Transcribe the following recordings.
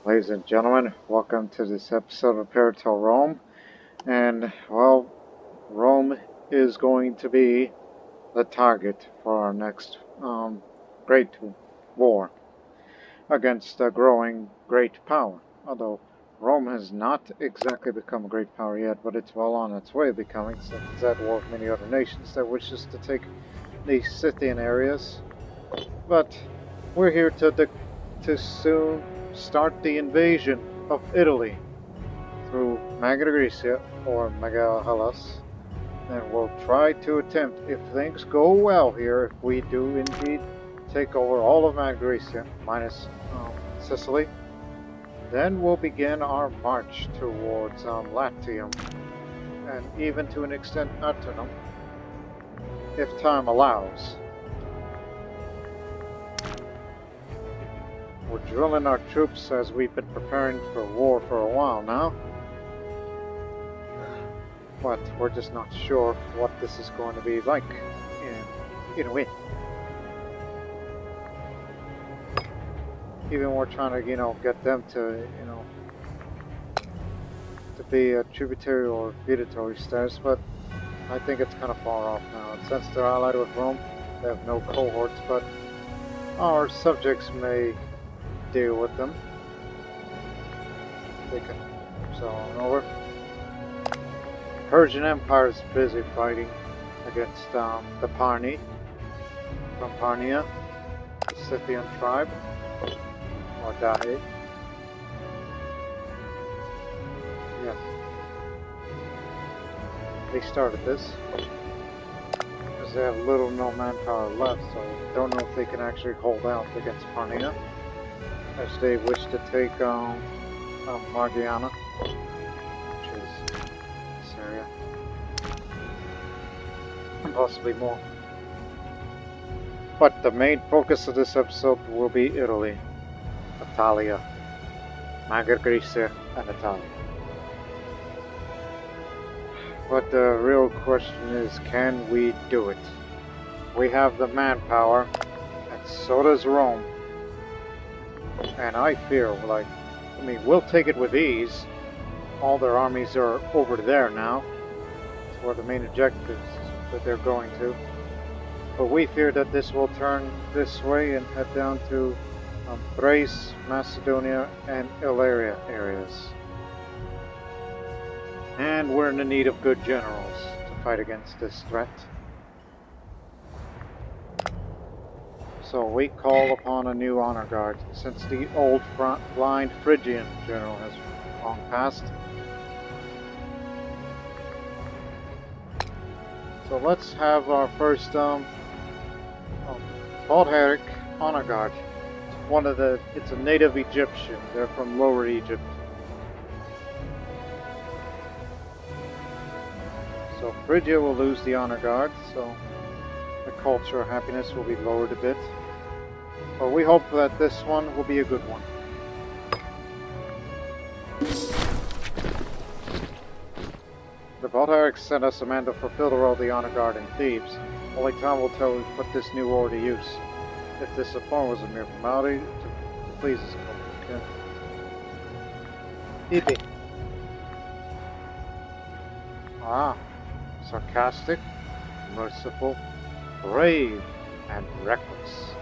Ladies and gentlemen, welcome to this episode of Imperator Rome. And, well, Rome is going to be the target for our next great war against a growing great power. Although Rome has not exactly become a great power yet, but it's well on its way of becoming, since it's at war with many other nations that wishes to take these Scythian areas. But we're here to soon start the invasion of Italy through Magna Graecia or Magna Hellas, and we'll try to attempt, if things go well here, if we do indeed take over all of Magna Graecia minus Sicily, then we'll begin our march towards Latium and even to an extent Aeternum, if time allows. We're drilling our troops as we've been preparing for war for a while now. But we're just not sure what this is going to be like in a way. Even we're trying to, get them to, to be a tributary or feudatory status, but I think it's kind of far off now. And since they're allied with Rome, they have no cohorts, but our subjects may deal with them. They can sell on over. Persian Empire is busy fighting against the Parni from Parnia, the Scythian tribe, or Dahi. Yes. They started this because they have little or no manpower left, so don't know if they can actually hold out against Parnia, as they wish to take Margiana, which is this area, and possibly more. But the main focus of this episode will be Italy, Italia, Magna Graecia, and Italia. But the real question is, can we do it? We have the manpower, and so does Rome. And I fear, we'll take it with ease. All their armies are over there now. It's where the main objectives that they're going to. But we fear that this will turn this way and head down to Thrace, Macedonia, and Illyria areas. And we're in the need of good generals to fight against this threat. So we call upon a new honor guard, since the old frontline Phrygian general has long passed. So let's have our first Baldharic honor guard. It's a native Egyptian. They're from Lower Egypt. So Phrygia will lose the honor guard, so the culture of happiness will be lowered a bit. But we hope that this one will be a good one. The Baldharics sent us a man to fulfill the role of the honor guard in Thebes. Only time will tell if we put this new order to use. If this appointment was a mere formality to please us. Okay. Ah, sarcastic, merciful, brave, and reckless.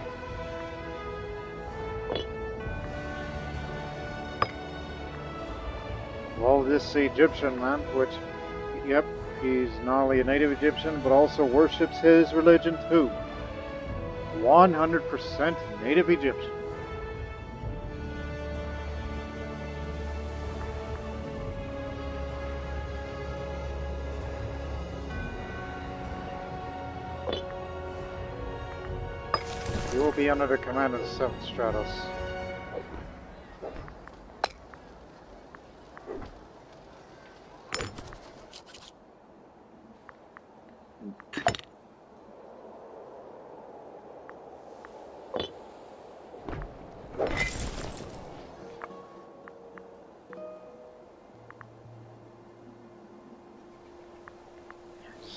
Well, this Egyptian man, which, yep, he's not only a native Egyptian, but also worships his religion too. 100% native Egyptian. You will be under the command of the 7th Stratos.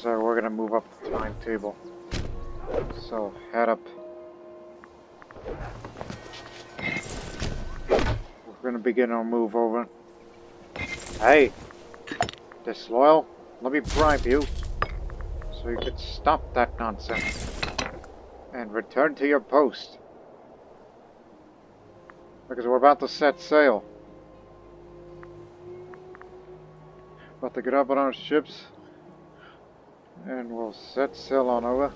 So we're going to move up the timetable. So head up. We're going to begin our move over. Hey! Disloyal, let me bribe you so you could stop that nonsense and return to your post. Because we're about to set sail. About to get up on our ships and we'll set sail on over.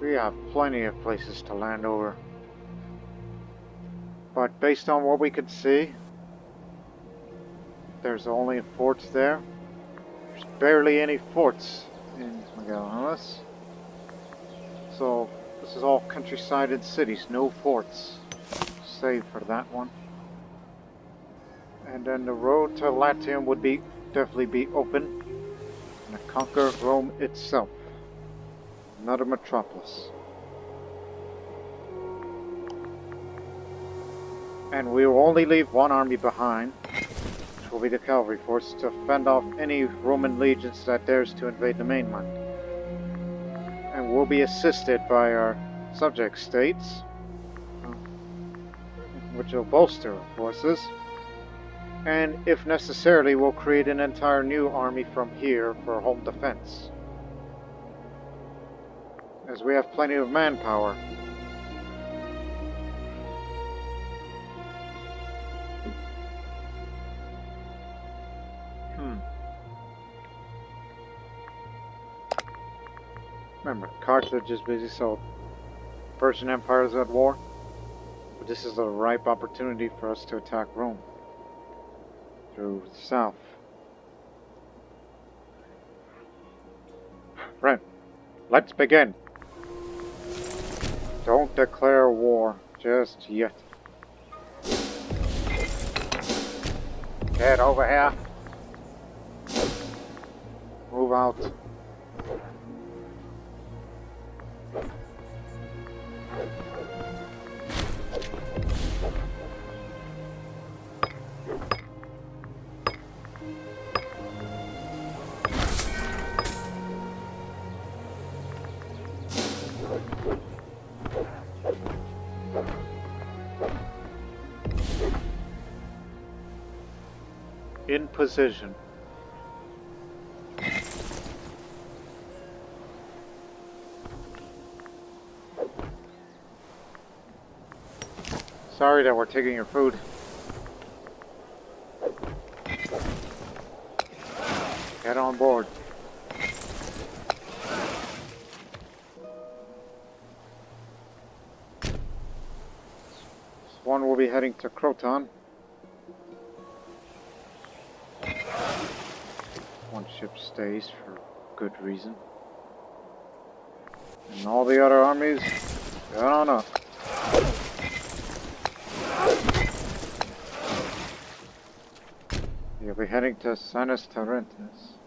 We have plenty of places to land over. But based on what we could see, there's only forts there. There's barely any forts in Megalonus. So this is all countryside and cities, no forts. Save for that one. And then the road to Latium would definitely be open and to conquer Rome itself. Another metropolis. And we will only leave one army behind, which will be the cavalry force, to fend off any Roman legions that dares to invade the mainland. And we'll be assisted by our subject states, which will bolster our forces. And if necessarily, we'll create an entire new army from here for home defense, as we have plenty of manpower. Remember, Carthage is busy, so Persian Empire is at war. But this is a ripe opportunity for us to attack Rome through the south. Friend, let's begin. Don't declare war just yet. Get over here. Move out. In position. Sorry that we're taking your food. Get on board. This one will be heading to Croton. One ship stays for good reason. And all the other armies, get on up. You'll be heading to Sanus Tarentus.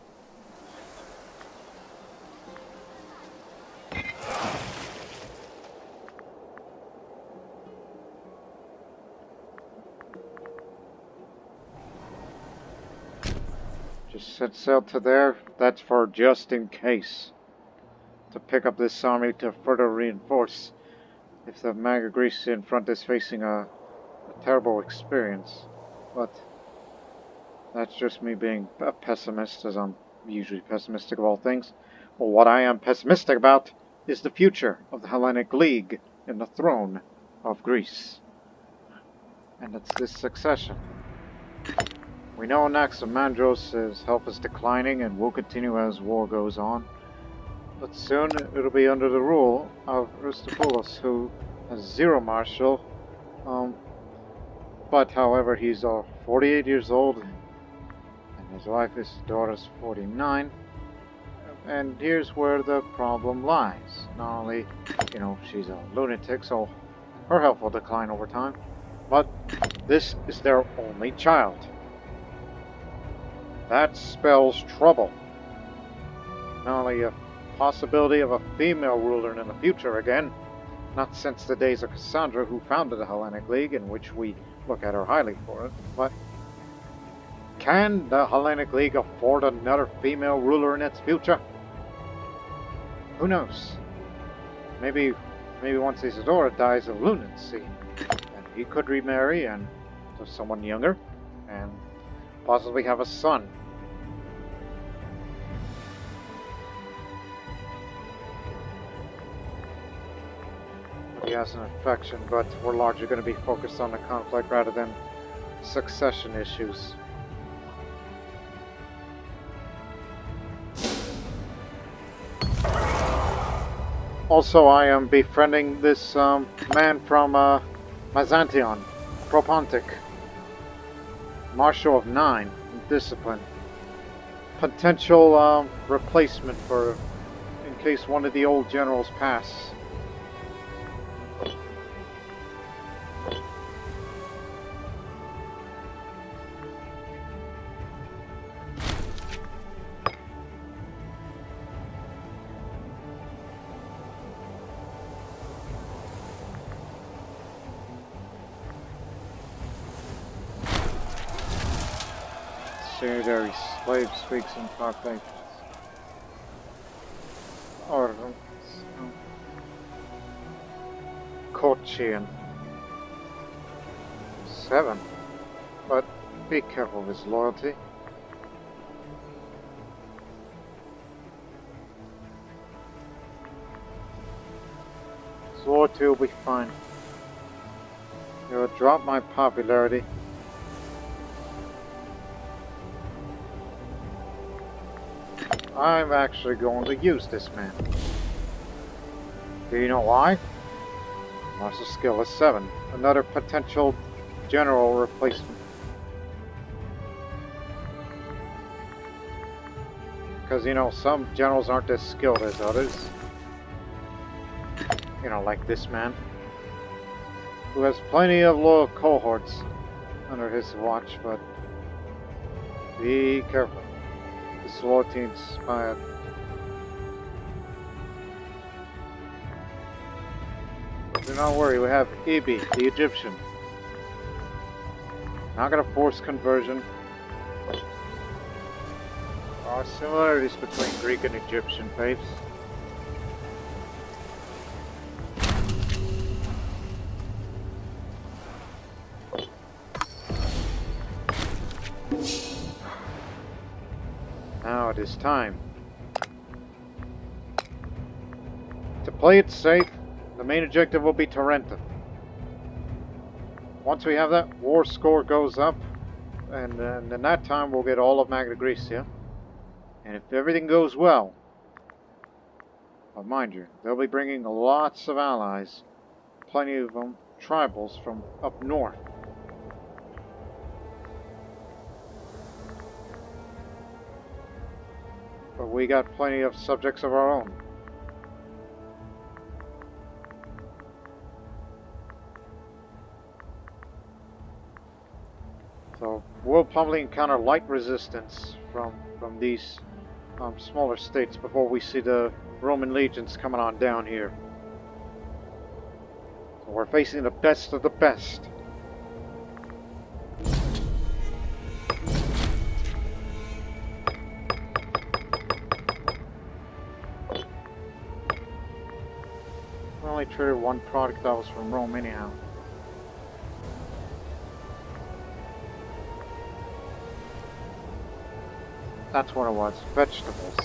Just set sail to there. That's for just in case. To pick up this army to further reinforce if the Magna Graecia in front is facing a terrible experience. But that's just me being a pessimist, as I'm usually pessimistic of all things. Well, what I am pessimistic about is the future of the Hellenic League and the throne of Greece. And it's this succession. We know Anaximandros' health is declining and will continue as war goes on. But soon it'll be under the rule of Aristobulus, who has 0 martial. But however, he's 48 years old, and his wife, his daughter's 49. And here's where the problem lies. Not only, she's a lunatic, so her health will decline over time, but this is their only child. That spells trouble. Not only a possibility of a female ruler in the future again, not since the days of Cassandra, who founded the Hellenic League, in which we look at her highly for it, but Can the Hellenic League afford another female ruler in its future? Who knows? Maybe once Isadora dies of lunacy, then he could remarry and to someone younger, and possibly have a son. He has an affection, but we're largely going to be focused on the conflict rather than succession issues. Also, I am befriending this man from Byzantium, Propontic, Marshal of 9 in Discipline. Potential replacement for in case one of the old generals pass. Sanitary slave speaks in Carpathians. Or Kochian. 7. But be careful of his loyalty. His loyalty will be fine. It will drop my popularity. I'm actually going to use this man. Do you know why? Martial skill is 7. Another potential general replacement. Because, you know, some generals aren't as skilled as others. You know, like this man. Who has plenty of loyal cohorts under his watch, but be careful. His loyalty inspired. Do not worry, we have Ibi, the Egyptian. Not gonna force conversion. There are similarities between Greek and Egyptian faiths. Now it is time. To play it safe, the main objective will be Tarentum. Once we have that, war score goes up, and in that time we'll get all of Magna Graecia. And if everything goes well, but mind you, they'll be bringing lots of allies, plenty of them, tribals from up north. But we got plenty of subjects of our own. So we'll probably encounter light resistance from these smaller states before we see the Roman legions coming on down here. So we're facing the best of the best. We only traded one product that was from Rome anyhow. That's what it was, vegetables.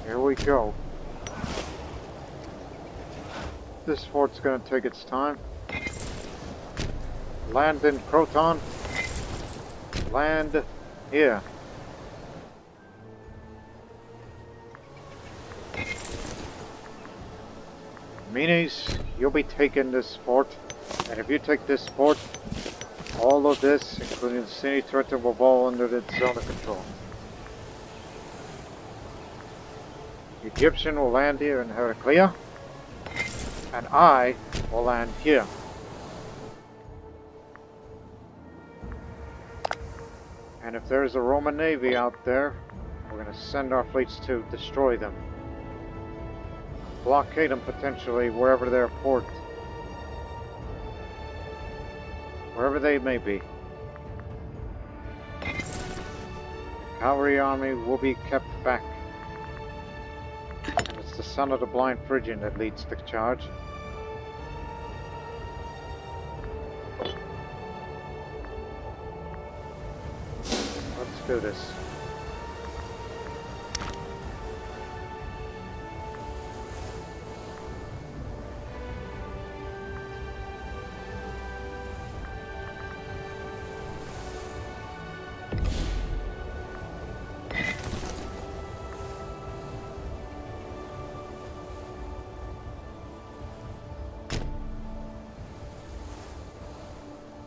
Here we go. This fort's gonna take its time. Land in Croton. Land here. Minis, you'll be taking this fort, and if you take this fort, all of this, including the city threat, will fall under the zone of control. The Egyptian will land here in Heraclea, and I will land here. And if there's a Roman navy out there, we're going to send our fleets to destroy them. blockade them potentially wherever they're port. Wherever they may be. The cavalry army will be kept back. And it's the son of the blind Phrygian that leads the charge. Let's do this.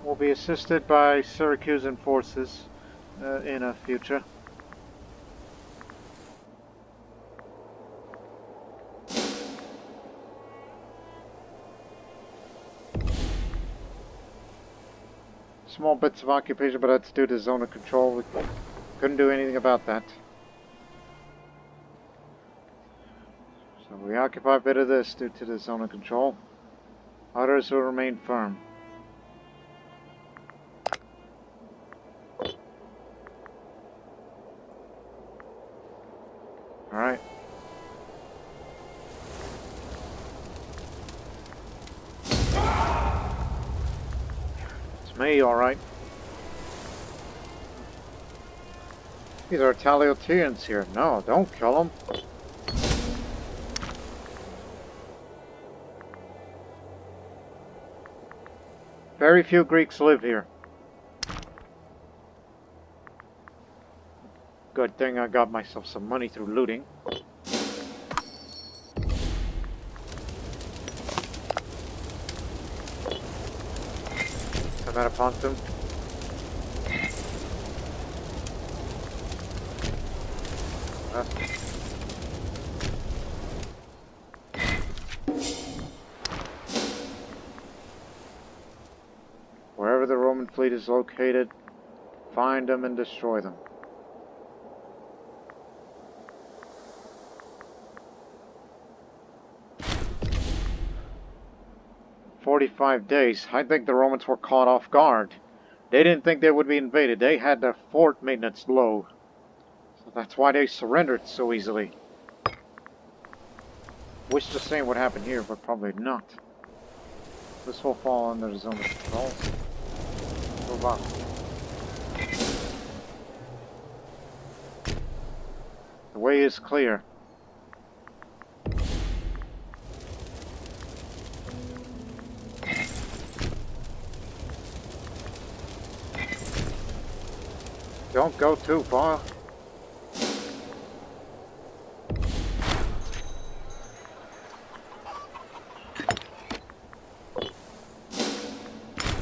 Will be assisted by Syracusan forces in a future. Small bits of occupation, but that's due to zone of control. We couldn't do anything about that. So we occupy a bit of this due to the zone of control. Others will remain firm. Alright. It's me, alright. These are Italians here. No, don't kill them. Very few Greeks live here. Good thing I got myself some money through looting. Come out of pontoon. Wherever the Roman fleet is located, find them and destroy them. "45 days. I think the Romans were caught off guard. They didn't think they would be invaded. They had their fort maintenance low. So that's why they surrendered so easily. Wish the same would happen here, but probably not. This will fall under the zone of control. Move on. The way is clear. Don't go too far.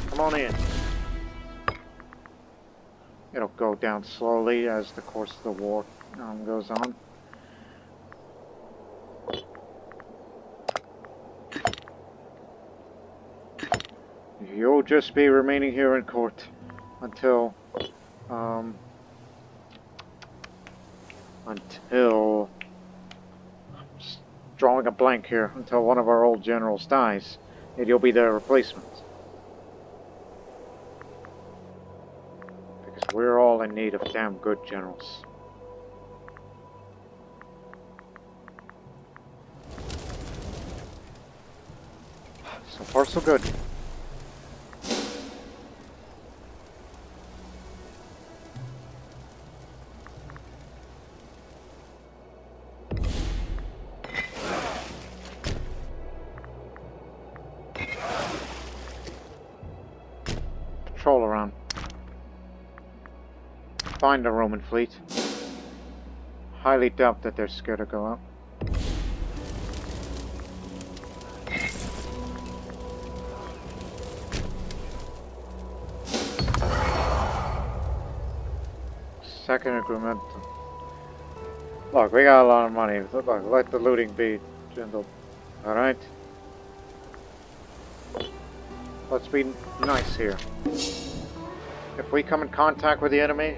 Come on in. It'll go down slowly as the course of the war goes on. You'll just be remaining here in court until I'm just drawing a blank here, until one of our old generals dies, and you'll be their replacement. Because we're all in need of damn good generals. So far so good. Patrol around. Find the Roman fleet. Highly doubt that they're scared to go out. Second agreement. Look, we got a lot of money. Look, let the looting be dwindled. Alright? Let's be nice here. If we come in contact with the enemy,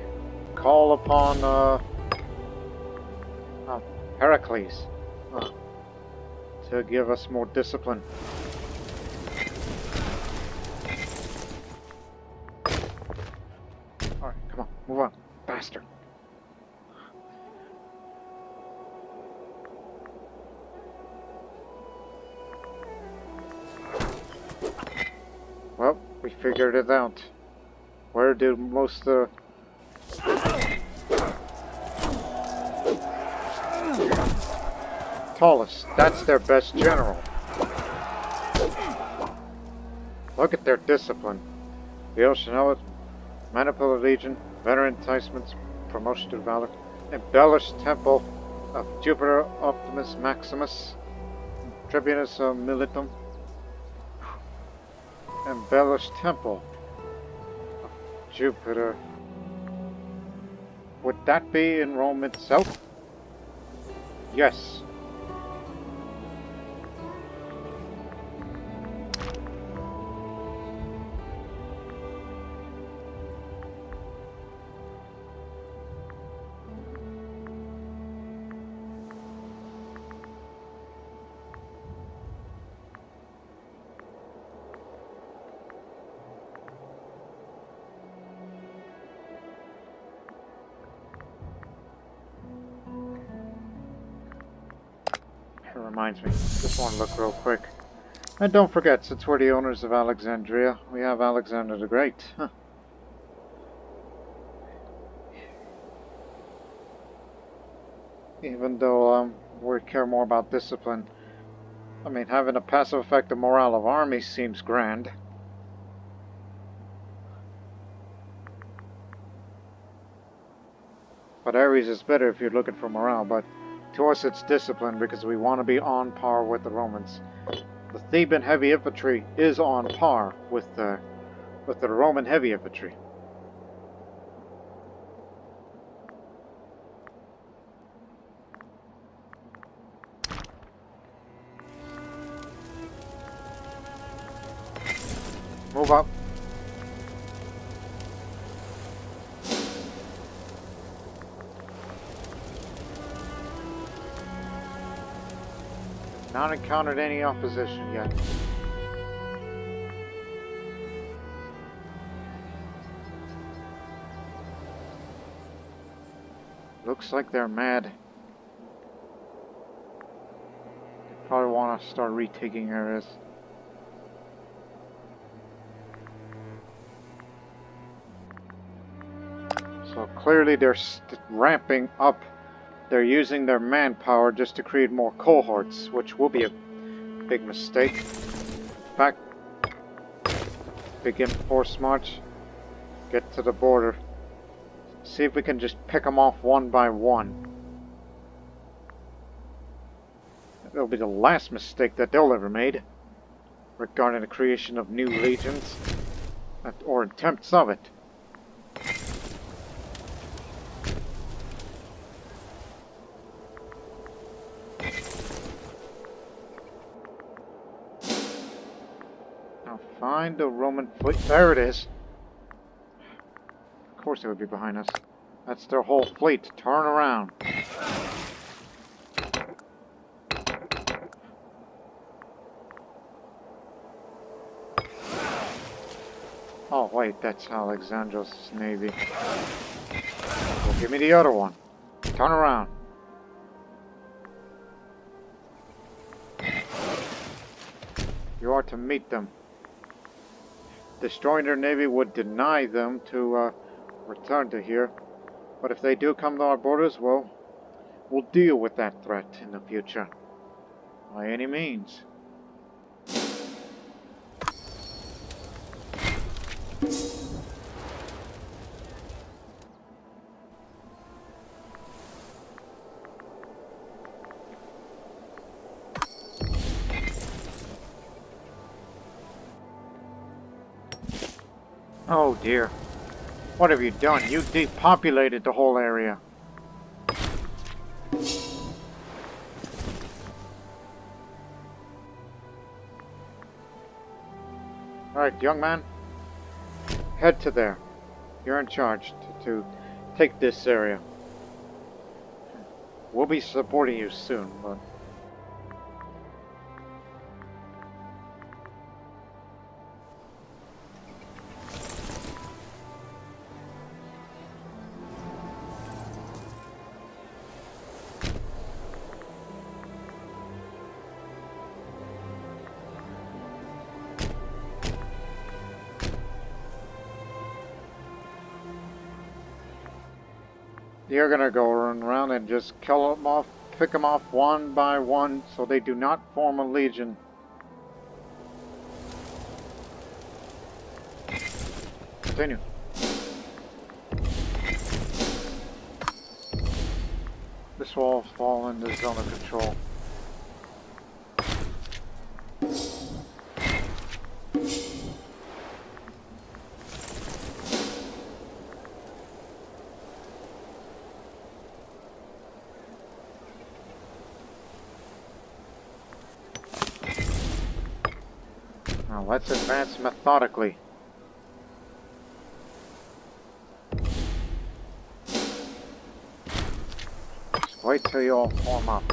call upon Heracles to give us more discipline. Alright, come on, move on. Faster. Well, we figured it out. Where do most of the tallest, that's their best general. Look at their discipline. The Ocean Manipula Legion, veteran enticements, promotion to valor, embellished temple of Jupiter Optimus Maximus, Tribunus Militum, embellished temple of Jupiter. Would that be in Rome itself? Yes. It reminds me, just want to look real quick. And don't forget, since we're the owners of Alexandria, we have Alexander the Great. Huh. Even though we care more about discipline. I mean, having a passive effect of morale of armies seems grand. But Ares is better if you're looking for morale, but to us it's discipline because we want to be on par with the Romans. The Theban heavy infantry is on par with the Roman heavy infantry. Move up. Not encountered any opposition yet. Looks like they're mad. They probably want to start retaking areas. So clearly they're ramping up. They're using their manpower just to create more cohorts, which will be a big mistake. Back. Begin force march. Get to the border. See if we can just pick them off one by one. That'll be the last mistake that they'll ever made regarding the creation of new legions or attempts of it. Now find the Roman fleet. There it is. Of course they would be behind us. That's their whole fleet. Turn around. Oh wait, that's Alexandros' navy. Well, give me the other one. Turn around. You are to meet them. Destroying their navy would deny them to return to here. But if they do come to our borders, well, we'll deal with that threat in the future. By any means. Oh dear. What have you done? You depopulated the whole area. Alright, young man. Head to there. You're in charge to take this area. We'll be supporting you soon, but you're gonna go around and just kill them off, pick them off one by one so they do not form a legion. Continue. This will all fall in the zone of control. Now let's advance methodically. Just wait till you all form up.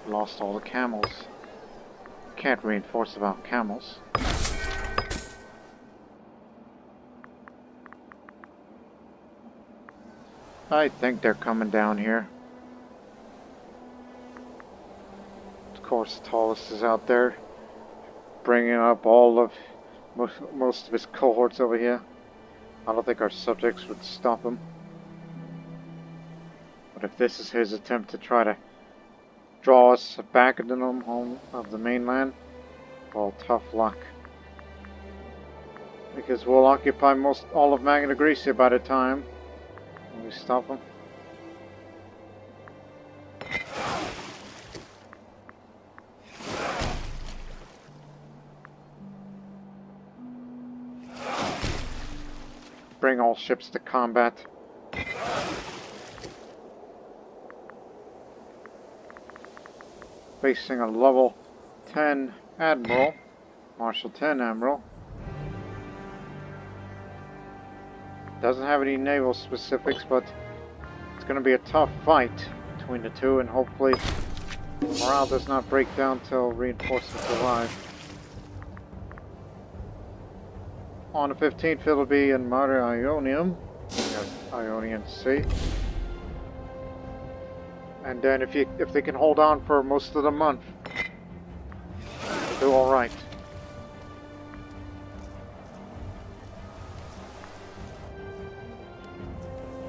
Lost all the camels. Can't reinforce about camels. I think they're coming down here. Of course, Tallest is out there, bringing up all of most of his cohorts over here. I don't think our subjects would stop him. But if this is his attempt to try to draw us back into the home of the mainland, well, tough luck. Because we'll occupy all of Magna Graecia by the time we stop him. Bring all ships to combat. Facing a level 10 Admiral, Marshal 10 Admiral. Doesn't have any naval specifics, but it's going to be a tough fight between the two, and hopefully morale does not break down till reinforcements arrive. On the 15th, it'll be in Mare Ionium, Ionian Sea. And then if they can hold on for most of the month, they'll do all right.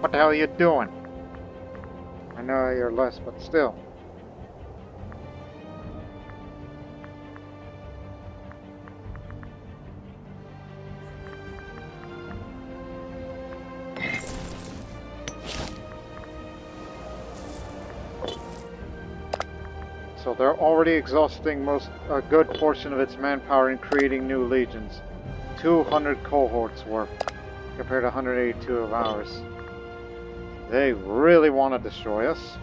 What the hell are you doing? I know you're less, but still. So they're already exhausting a good portion of its manpower in creating new legions. 200 cohorts worth, compared to 182 of ours. They really want to destroy us.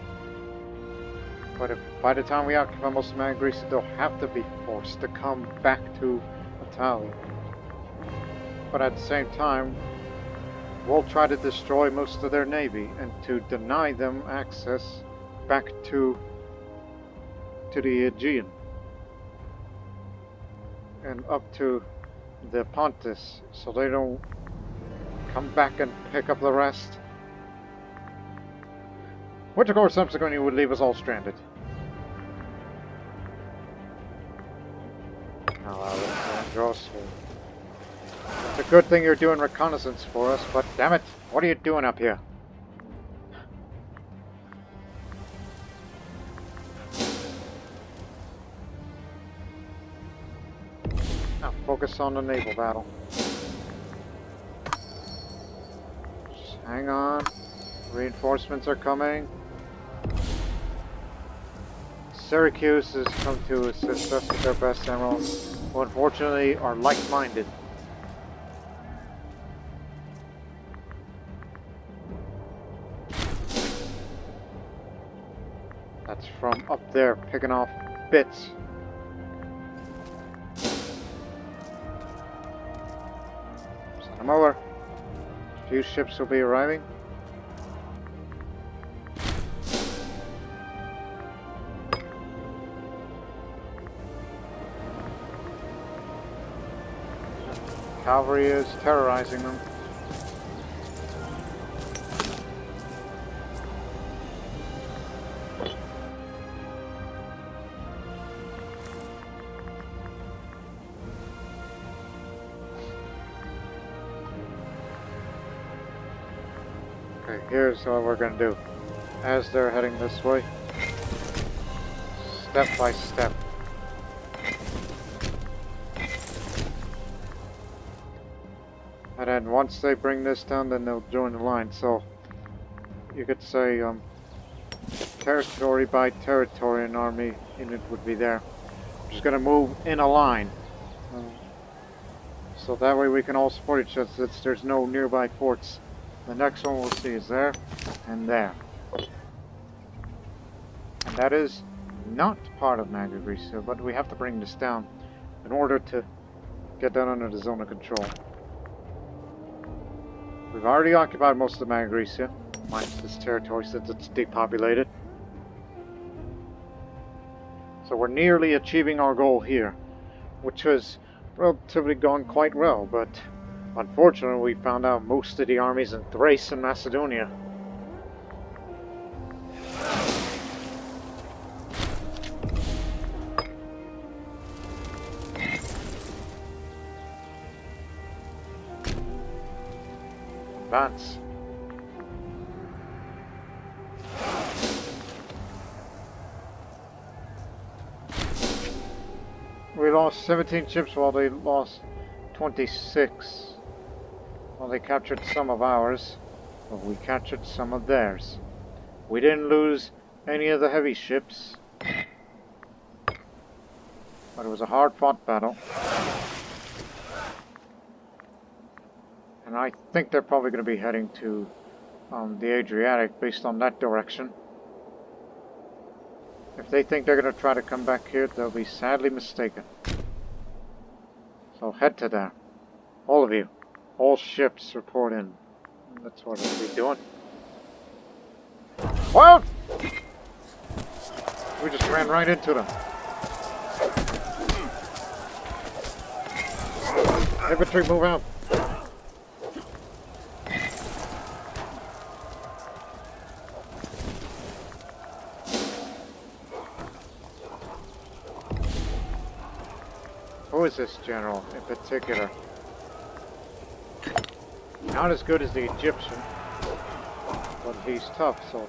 But if by the time we occupy most of Magna Graecia, they'll have to be forced to come back to Italy. But at the same time, we'll try to destroy most of their navy and to deny them access back to the Aegean and up to the Pontus, so they don't come back and pick up the rest. Which of course subsequently would leave us all stranded. Now, Alexandros, it's a good thing you're doing reconnaissance for us, but damn it, what are you doing up here? Now focus on the naval battle. Just hang on. Reinforcements are coming. Syracuse has come to assist us with their best admirals, who unfortunately are like-minded. That's from up there, picking off bits. Send them over. A few ships will be arriving. Cavalry is terrorizing them. Okay, here's what we're gonna do. As they're heading this way, step by step. And then once they bring this down, then they'll join the line. So you could say territory by territory, an army unit would be there. Just gonna move in a line. So that way we can all support each other since there's no nearby forts. The next one we'll see is there and there. And that is not part of Magna Graecia, but we have to bring this down in order to get that under the zone of control. We've already occupied most of Magna Graecia, minus this territory since it's depopulated. So we're nearly achieving our goal here, which has relatively gone quite well, but unfortunately we found out most of the armies in Thrace and Macedonia. Advance. We lost 17 ships while they lost 26. Well, they captured some of ours, but we captured some of theirs. We didn't lose any of the heavy ships, but it was a hard-fought battle. And I think they're probably going to be heading to the Adriatic based on that direction. If they think they're going to try to come back here, they'll be sadly mistaken. So head to there. All of you. All ships report in. That's what we'll be doing. What? We just ran right into them. Infantry, move out. Who is this general in particular? Not as good as the Egyptian, but he's tough, so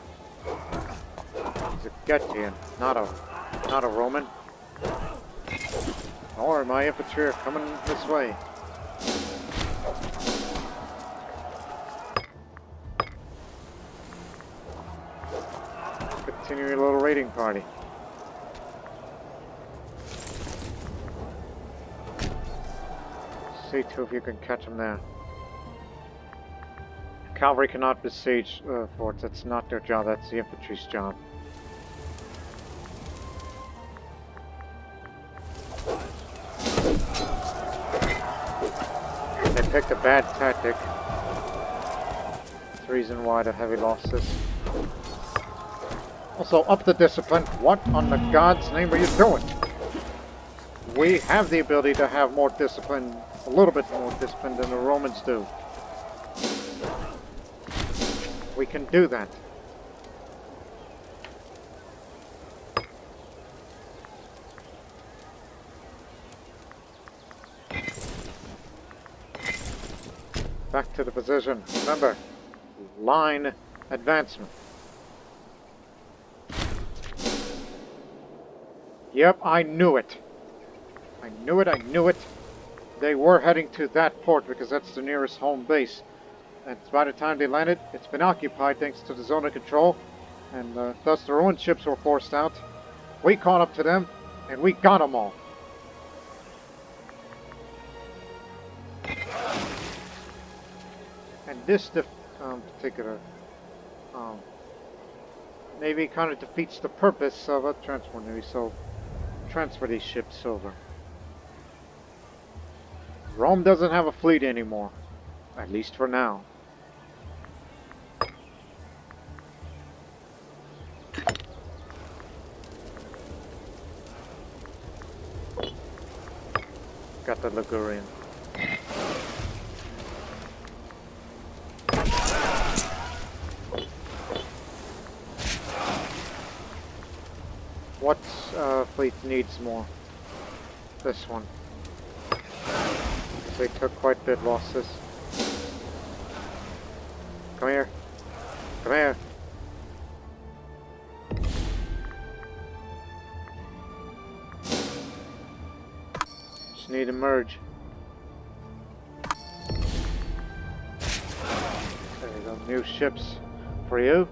he's a Getian, not a Roman. Or my infantry are coming this way. Continue your little raiding party. See to if you can catch them there. Cavalry cannot besiege forts. That's not their job. That's the infantry's job. They picked a bad tactic. That's the reason why the heavy losses. Also, up the discipline. What on the God's name are you doing? We have the ability to have more discipline, a little bit more discipline than the Romans do. We can do that. Back to the position. Remember, line advancement. Yep, I knew it. I knew it. They were heading to that port because that's the nearest home base. And by the time they landed, it's been occupied thanks to the zone of control. And thus their own ships were forced out. We caught up to them, and we got them all. And this particular navy kind of defeats the purpose of a transport navy. So transfer these ships over. Rome doesn't have a fleet anymore, at least for now. Got the Ligurian. What fleet needs more? This one. They took quite a bit losses. Come here. Come here. Just need to merge. There you go. New ships for you.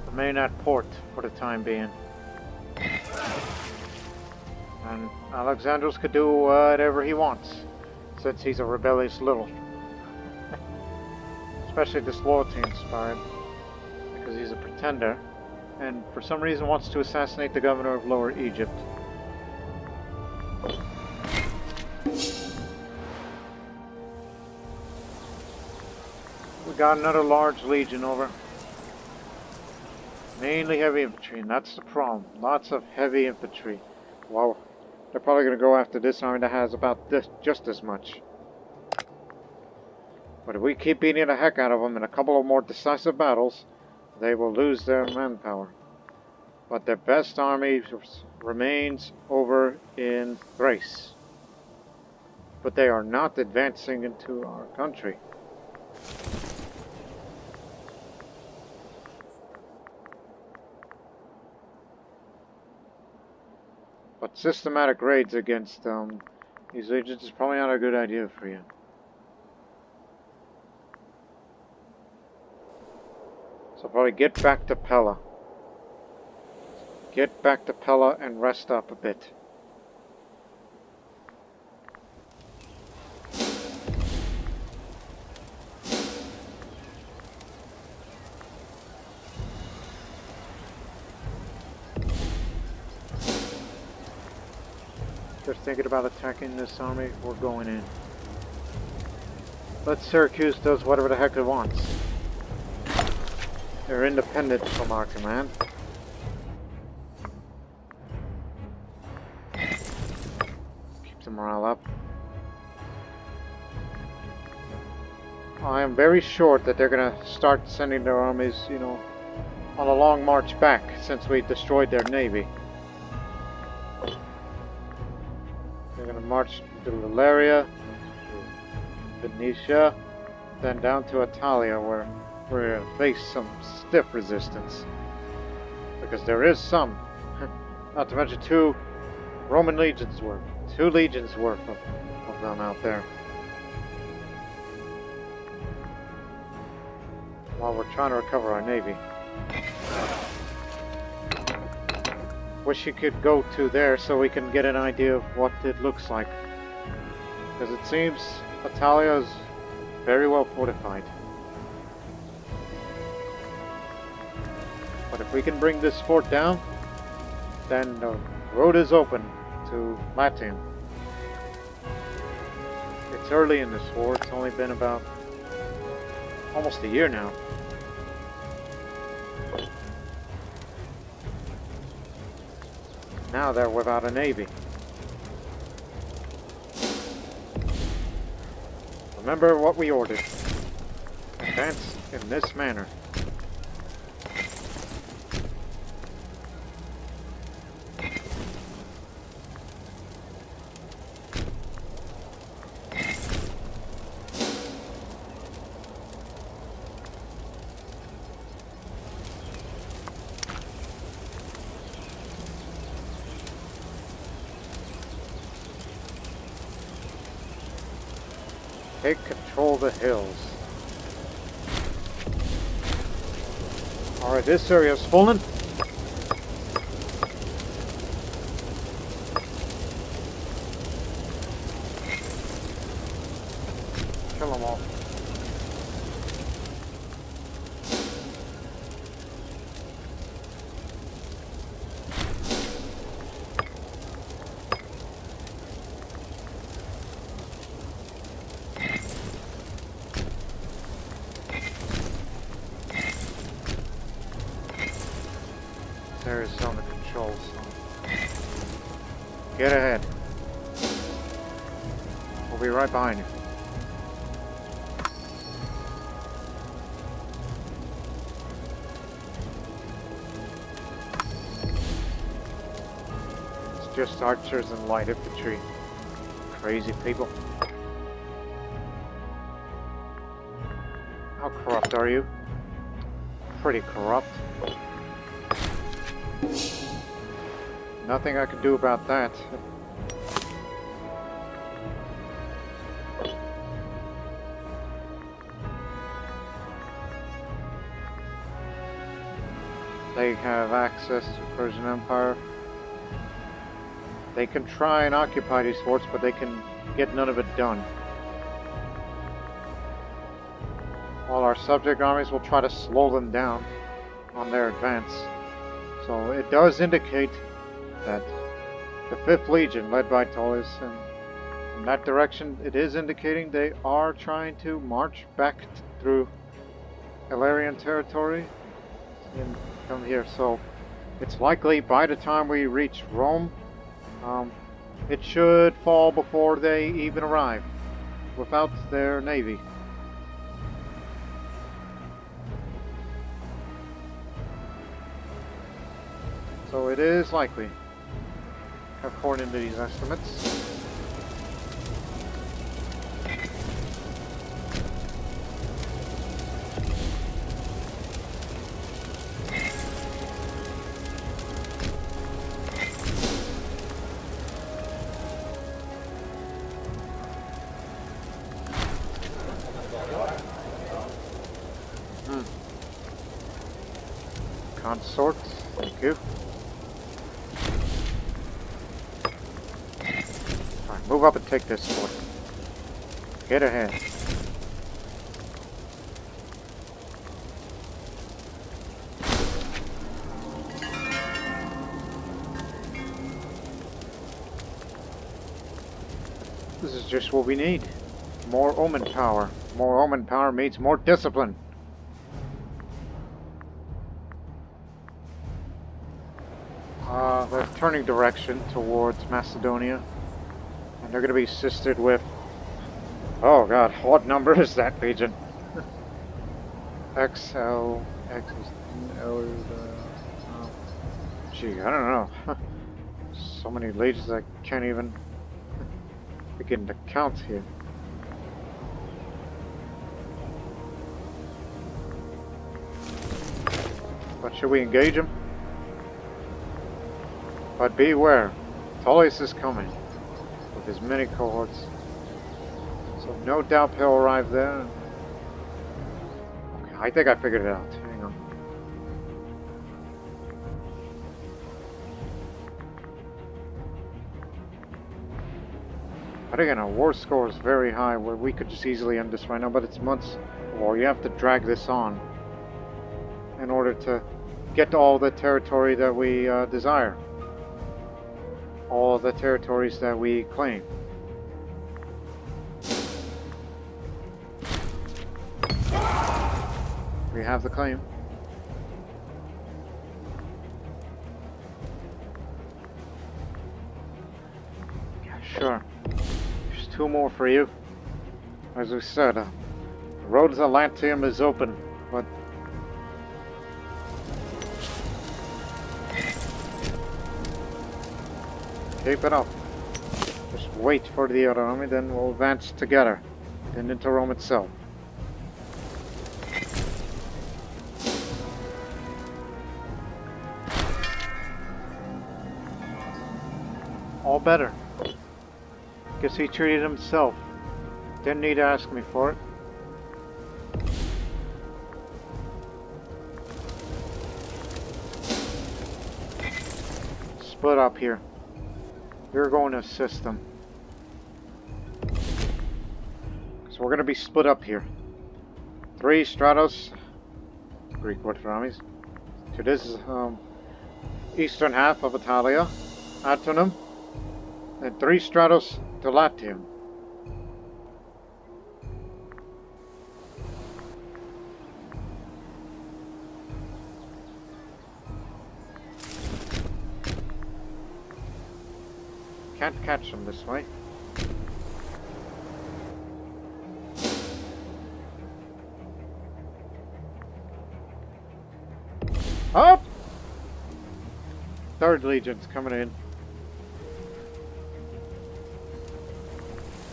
Remain at port for the time being. And Alexandros could do whatever he wants, since he's a rebellious little. Especially disloyalty inspired, because he's a pretender, and for some reason wants to assassinate the governor of Lower Egypt. We got another large legion over. Mainly heavy infantry, and that's the problem. Lots of heavy infantry. Well, they're probably going to go after this army that has about this, just as much. But if we keep beating the heck out of them in a couple of more decisive battles, they will lose their manpower. But their best army remains over in Thrace. But they are not advancing into our country. But systematic raids against these legions is probably not a good idea for you. So probably get back to Pella. Get back to Pella and rest up a bit. They're thinking about attacking this army. We're going in. Let Syracuse does whatever the heck it wants. They're independent from our command. Keep the morale up. I am very sure that they're going to start sending their armies, you know, on a long march back since we destroyed their navy. They're going to march through Illyria, through Phoenicia, then down to Italia, where we're going to face some stiff resistance. Because there is some, not to mention 2 Roman legions worth, 2 legions worth of them out there. While we're trying to recover our navy. Wish you could go to there so we can get an idea of what it looks like. Because it seems Italia is very well fortified. But if we can bring this fort down, then the road is open to Latium. It's early in this war. It's only been about almost a year now. Now they're without a navy. Remember what we ordered. Advance in this manner. Take control of the hills. Alright, this area is fallen. Kill them all. There is on the controls. Get ahead. We'll be right behind you. just archers and light infantry. Crazy people. How corrupt are you? Pretty corrupt. Nothing I can do about that. They have access to the Persian Empire. They can try and occupy these forts, but they can get none of it done. While our subject armies will try to slow them down on their advance. So it does indicate that the 5th Legion, led by Thrace, and in that direction, it is indicating they are trying to march back through Illyrian territory and come here. So it's likely by the time we reach Rome, it should fall before they even arrive, without their navy. So it is likely, according to these estimates. Consort, thank you. Alright, move up and take this fort. Get ahead. This is just what we need. More omen power. More omen power means more discipline. They're turning direction towards Macedonia, and they're going to be assisted with, oh god, what number is that legion? XL, X is L, gee, I don't know. So many legions I can't even begin to count here. But should we engage them? But beware, Thrace is coming with his many cohorts. So no doubt he'll arrive there. Okay, I think I figured it out. Hang on. But again, our war score is very high, where we could just easily end this right now, but it's months. Well, you have to drag this on in order to get to all the territory that we desire. All the territories that we claim. We have the claim. Yeah, sure. There's 2 more for you. As we said, the road to Latium is open, but keep it up. Just wait for the other army, then we'll advance together, then into Rome itself. All better. Guess he treated himself. Didn't need to ask me for it. Split up here. You're going to assist them. So we're going to be split up here. 3 Stratos, Greek word for armies, to this eastern half of Italia, Atonum, and 3 Stratos to Latium. Can't catch them this way. Up! 3rd Legion's coming in.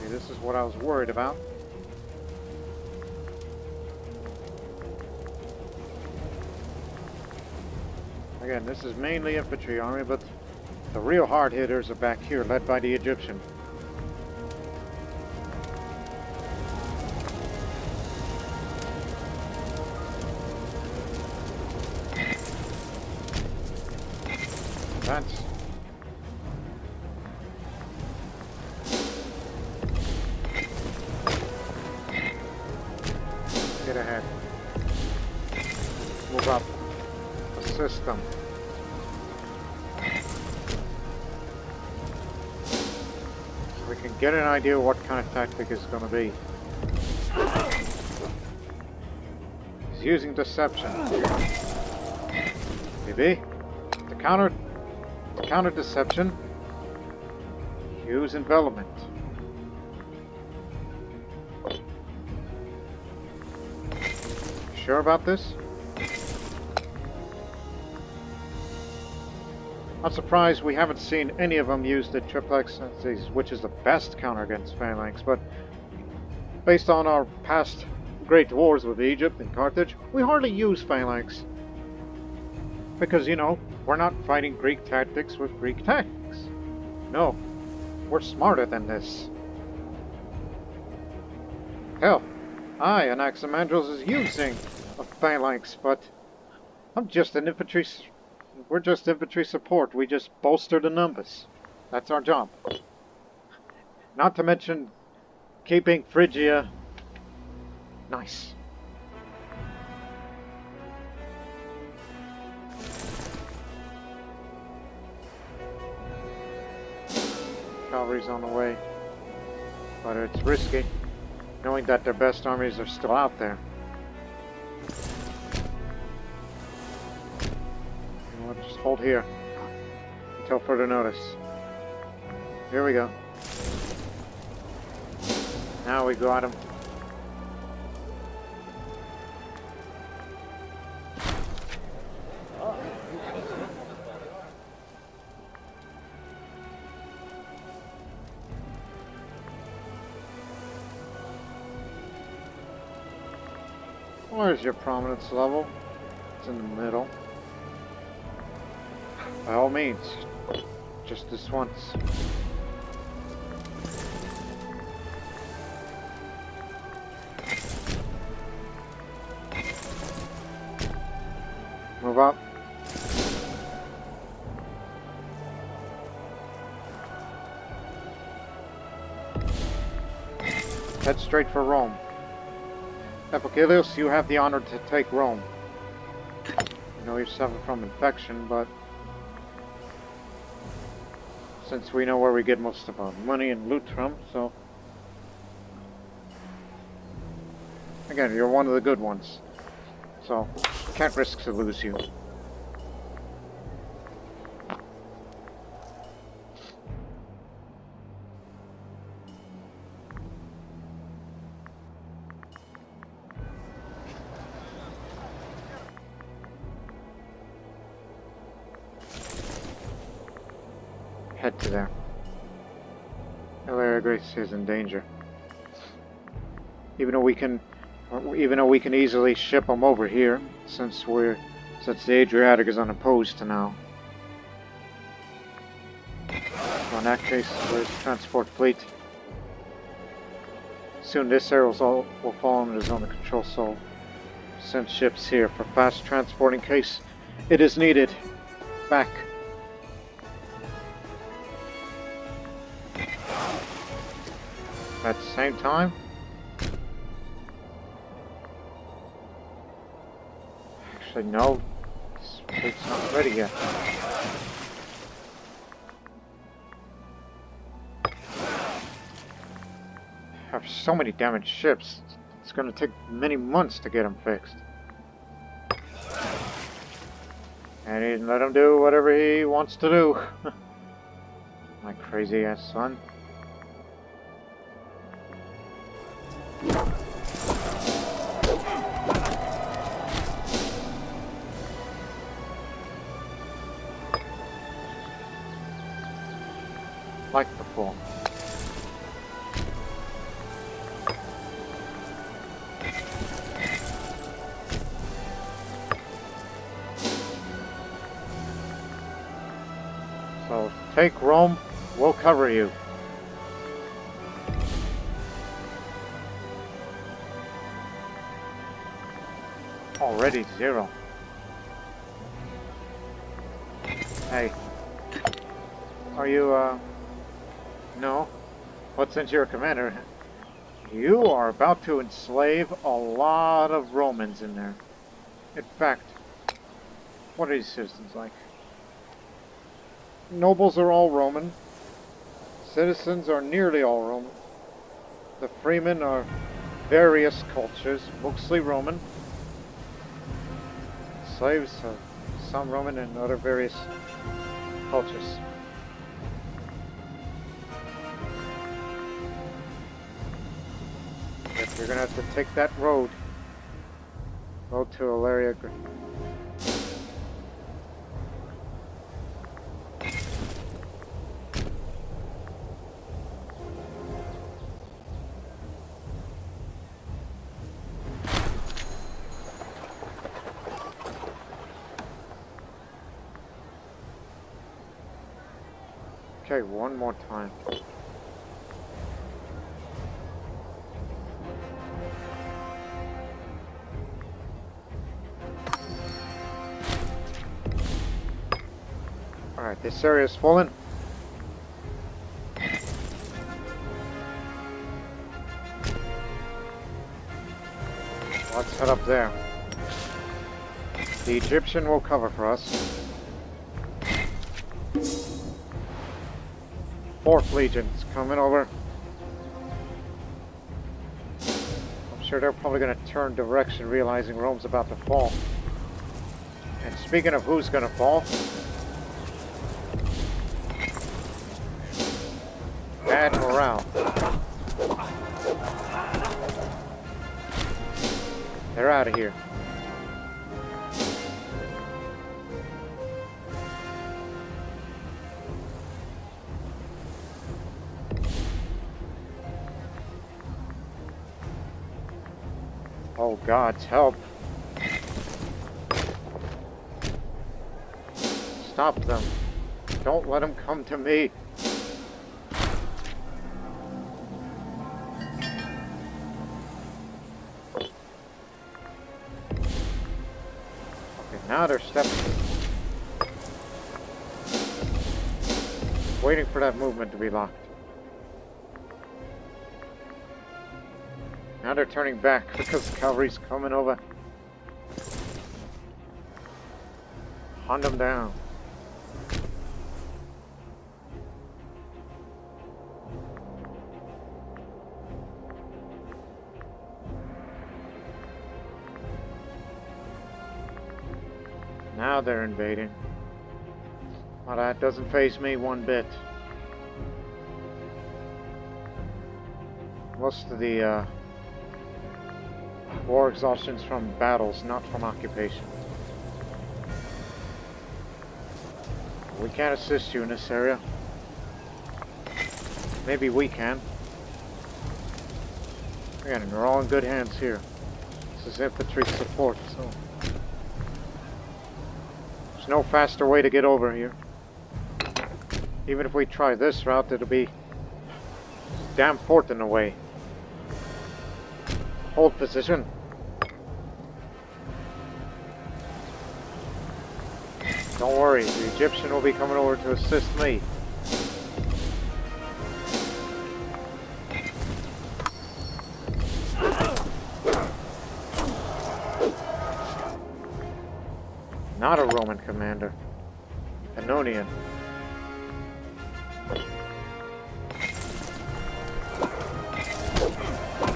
this is what I was worried about. Again, this is mainly infantry army, but the real hard hitters are back here, led by the Egyptian. Advance. Get ahead. Move up. Assist them. So we can get an idea what kind of tactic it's going to be. He's using deception. Maybe to counter deception, use envelopment. Sure about this? Not surprised we haven't seen any of them use the triplex, which is the best counter against phalanx, but based on our past great wars with Egypt and Carthage, we hardly use phalanx. Because, you know, we're not fighting Greek tactics with Greek tactics. No, we're smarter than this. Hell, Anaximandros is using a phalanx, but we're just infantry support. We just bolster the numbers. That's our job. Not to mention keeping Phrygia nice. Cavalry's on the way, but it's risky, knowing that their best armies are still out there. You know what, just hold here until further notice. Here we go. Now we got him. Where's your prominence level? It's in the middle. By all means, just this once. Move up. Head straight for Rome. Epicelius, you have the honor to take Rome. I know you suffer from infection, but since we know where we get most of our money and loot from, so again, you're one of the good ones, so can't risk to lose you. Head to there. Magna Graecia is in danger. Even though we can easily ship them over here, since the Adriatic is unopposed now. So in that case, where's the transport fleet? Soon this area will fall under zone of control, so send ships here for fast transport in case it is needed. Back. At the same time, actually no, this fleet's not ready yet. I have so many damaged ships, it's going to take many months to get them fixed. And he didn't let him do whatever he wants to do. My crazy ass son. Like before. Take Rome, we'll cover you. Already 0. Hey. Are you, no? But since you're a commander, you are about to enslave a lot of Romans in there. In fact, what are these citizens like? Nobles are all Roman. Citizens are nearly all Roman. The freemen are various cultures, mostly Roman. Slaves are some Roman and other various cultures. But you're gonna have to take that road. Go to Illyria. Okay, one more time. Alright, this area is fallen. Let's head up there. The Egyptian will cover for us. 4th Legion's coming over. I'm sure they're probably going to turn direction, realizing Rome's about to fall. And speaking of who's going to fall, bad morale. They're out of here. Oh, God's help. Stop them. Don't let them come to me. Okay, now they're stepping. Waiting for that movement to be locked. Now they're turning back because the cavalry's coming over. Hunt them down. Now they're invading. Well, that doesn't faze me one bit. Most of the war exhaustion's from battles, not from occupation. We can't assist you in this area. Maybe we can. Again, we're all in good hands here. This is infantry support, so there's no faster way to get over here. Even if we try this route, it'll be damn fort in the way. Hold position. Don't worry, the Egyptian will be coming over to assist me. Not a Roman commander. Pannonian.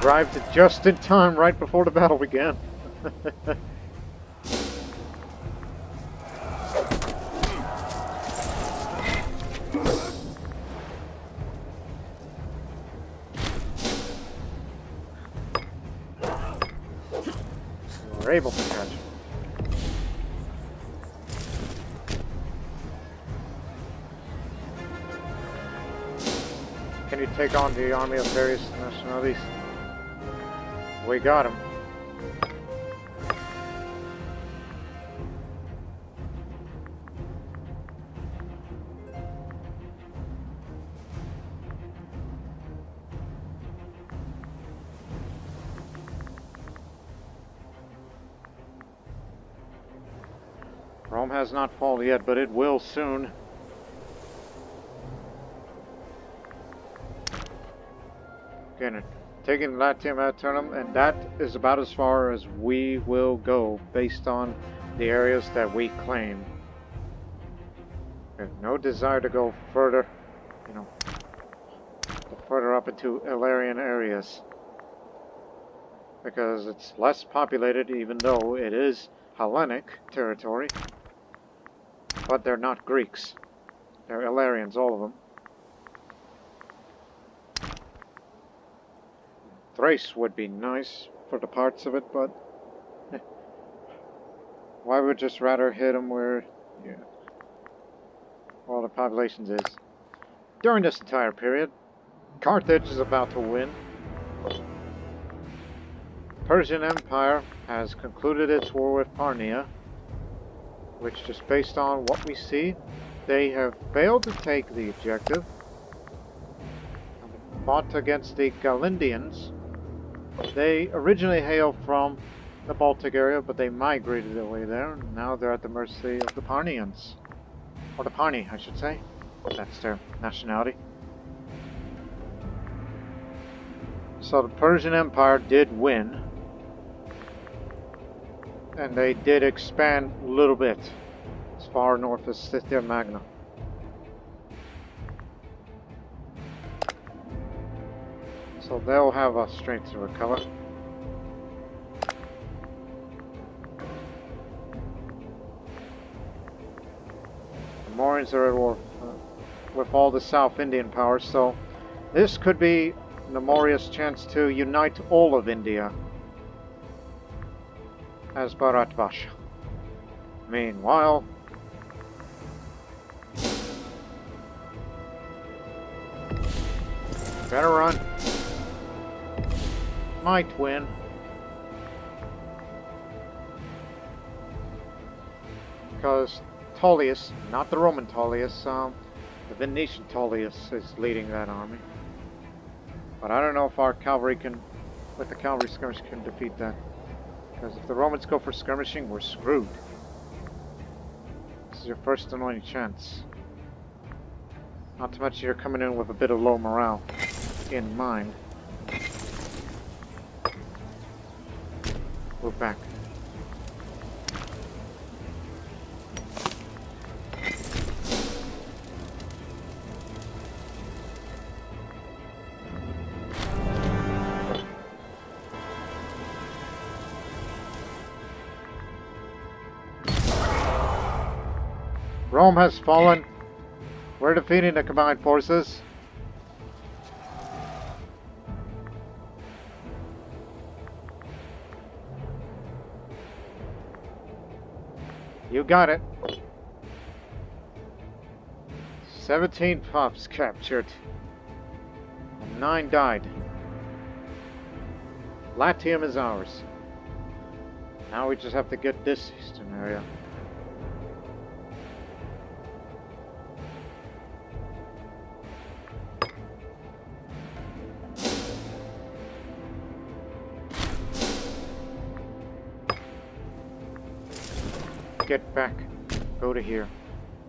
Arrived just in time, right before the battle began. We were able to catch him. Can you take on the army of various nationalities? We got him. Rome has not fallen yet, but it will soon. Again, taking Latium at Turnum, and that is about as far as we will go based on the areas that we claim. We have no desire to go further, you know, further up into Illyrian areas, because it's less populated, even though it is Hellenic territory, but they're not Greeks. They're Illyrians, all of them. Thrace would be nice for the parts of it, but why would just rather hit them where all the populations is. During this entire period, Carthage is about to win. Persian Empire has concluded its war with Parnia, which, just based on what we see, they have failed to take the objective. Fought against the Galindians. They originally hail from the Baltic area, but they migrated their way there, and now they're at the mercy of the Parnians. Or the Parni, I should say. That's their nationality. So the Persian Empire did win. And they did expand a little bit, as far north as Scythia Magna. So they'll have a strength to recover. The Mauryans are at war with all the South Indian powers, so this could be Maurya's chance to unite all of India as Bharatvansha. Meanwhile, better run. Might win. Because Tullius, not the Roman Tullius, the Venetian Tullius is leading that army. But I don't know if our cavalry can, with the cavalry skirmish, can defeat that. Because if the Romans go for skirmishing, we're screwed. This is your first and only chance. Not to mention you're coming in with a bit of low morale in mind. Move back. Rome has fallen. We're defeating the combined forces. You got it. 17 pups captured. And 9 died. Latium is ours. Now we just have to get this eastern area. Get back. Go to here.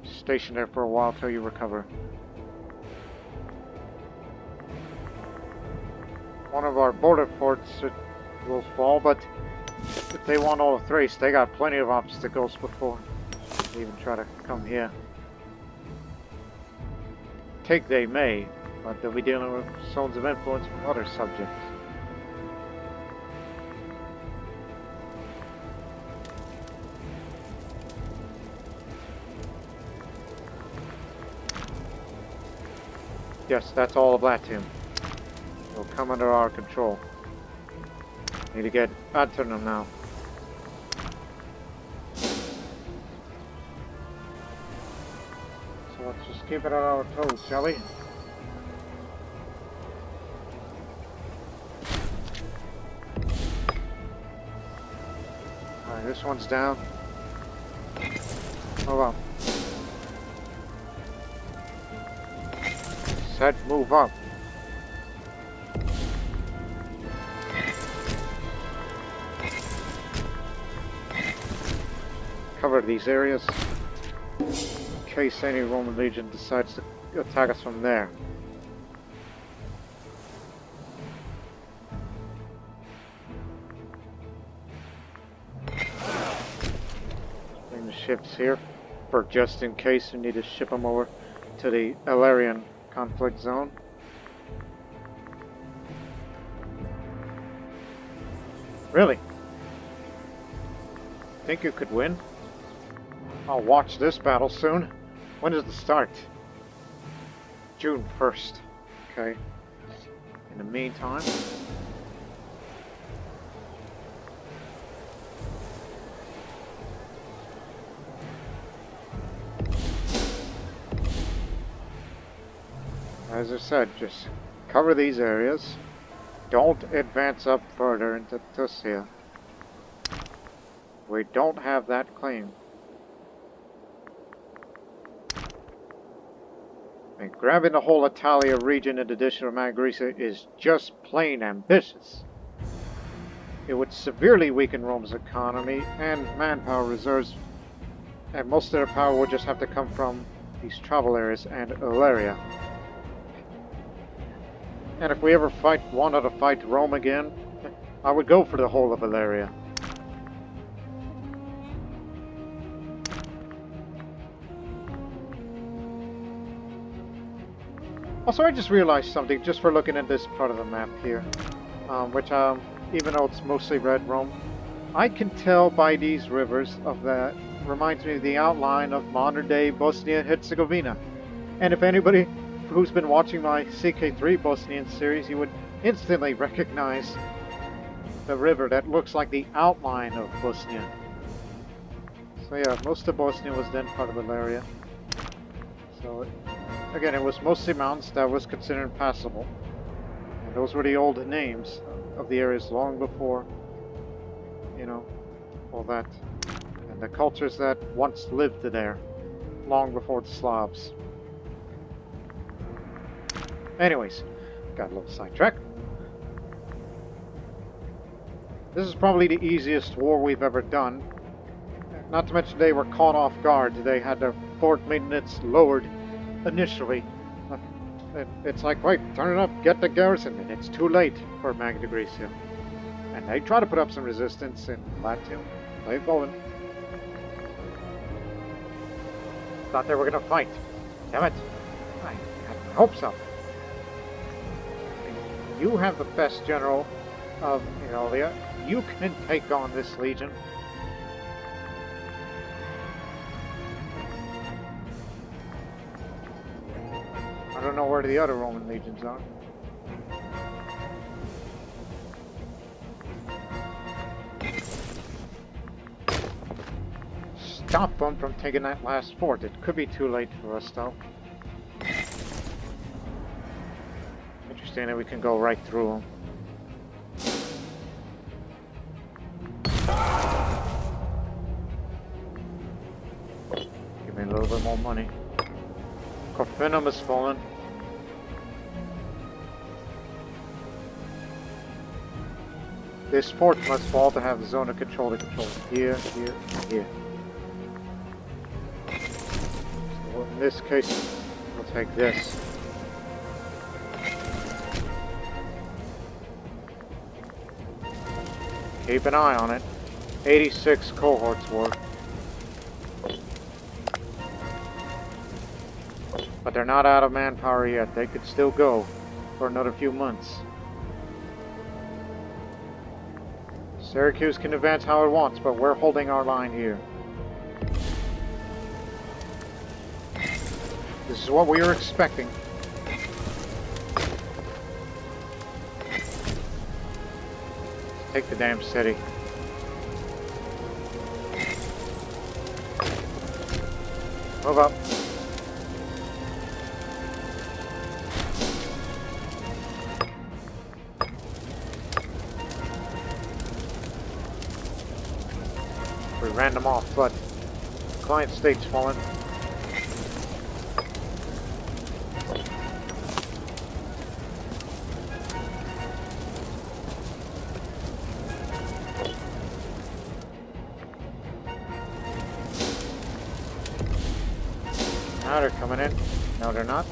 Station there for a while till you recover. One of our border forts will fall, but if they want all of Thrace, they got plenty of obstacles before they even try to come here. Take they may, but they'll be dealing with zones of influence from other subjects. Yes, that's all of Latium. It'll come under our control. Need to get Anturnum now. So let's just keep it on our toes, shall we? Alright, this one's down. Move on. Said move up. cover these areas in case any Roman legion decides to attack us from there. Bring the ships here for just in case we need to ship them over to the Illyrian conflict zone. Really? Think you could win? I'll watch this battle soon. When does it start? June 1st. Okay. In the meantime... as I said, just cover these areas. Don't advance up further into Tuscia. We don't have that claim. And grabbing the whole Italia region in addition to Magna Graecia is just plain ambitious. It would severely weaken Rome's economy and manpower reserves, and most of their power would just have to come from these travel areas and Illyria. And if we ever wanted to fight Rome again, I would go for the whole of Illyria. Also, I just realized something just for looking at this part of the map here, which even though it's mostly red Rome, I can tell by these rivers of that reminds me of the outline of modern-day Bosnia and Herzegovina. And if anybody who's been watching my CK3 Bosnian series, you would instantly recognize the river that looks like the outline of Bosnia. So yeah, most of Bosnia was then part of Illyria. So again, it was mostly mountains that was considered impassable. And those were the old names of the areas long before, you know, all that. And the cultures that once lived there, long before the Slavs. Anyways, got a little sidetracked. This is probably the easiest war we've ever done. Not to mention they were caught off guard. They had their fort maintenance lowered initially. It's like, wait, turn it up, get the garrison, and it's too late for Magna Graecia. And they try to put up some resistance in Latium. They've fallen. Thought they were going to fight. Damn it. I had hopes up. You have the best general of Illyria. You can take on this legion. I don't know where the other Roman legions are. Stop them from taking that last fort. It could be too late for us, though. Interesting that we can go right through them. Give me a little bit more money. Corfinum has fallen. This fort must fall to have the zone of control to control here, here, and here. So in this case, we'll take this. Keep an eye on it. 86 cohorts worth. But they're not out of manpower yet. They could still go for another few months. Syracuse can advance how it wants, but we're holding our line here. This is what we were expecting. Take the damn city. Move up. We ran them off, but client state's fallen. Now they're coming in. No, they're not.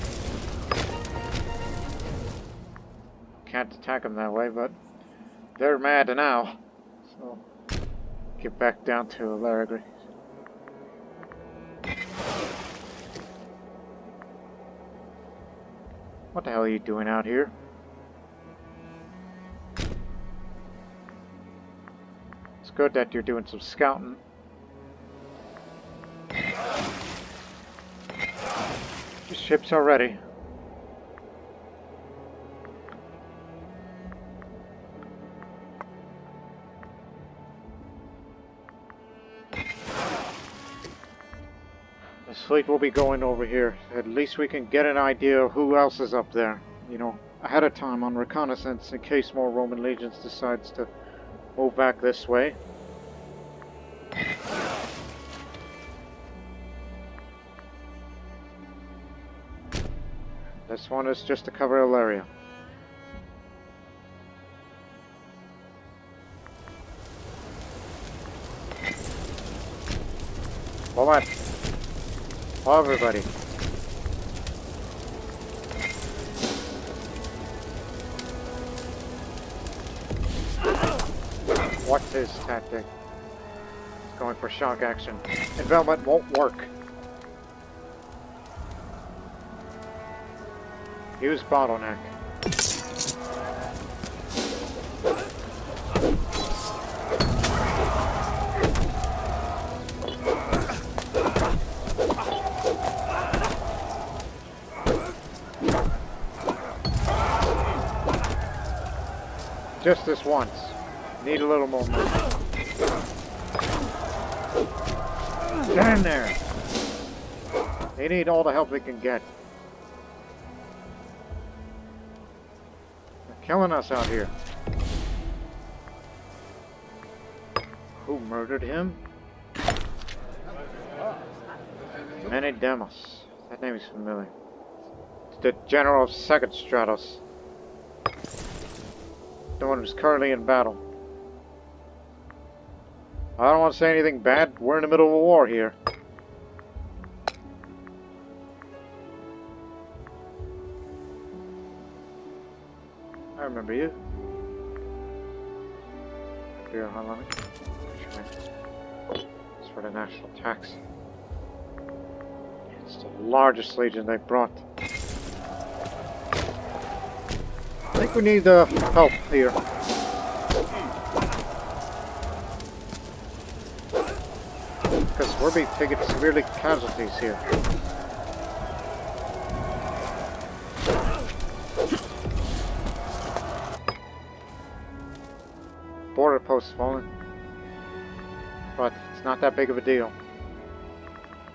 Can't attack them that way, but they're mad now. So, get back down to Illyria. What the hell are you doing out here? It's good that you're doing some scouting. The ships are ready. The fleet will be going over here. At least we can get an idea of who else is up there. You know, ahead of time on reconnaissance in case more Roman legions decides to move back this way. This one is just to cover Illyria. Pull that. Pull everybody. What's his tactic? He's going for shock action. Envelopment won't work. Use bottleneck. Just this once. Need a little more money. Get in there! They need all the help they can get. They're killing us out here. Who murdered him? Menedemos. That name is familiar. It's the general of Second Stratos. The one who's currently in battle. I don't want to say anything bad. We're in the middle of a war here. I remember you. You're Hellenic. It's for the national tax. It's the largest legion they brought. I think we need help here. Because we're being taking severely casualties here. Border posts fallen. But it's not that big of a deal.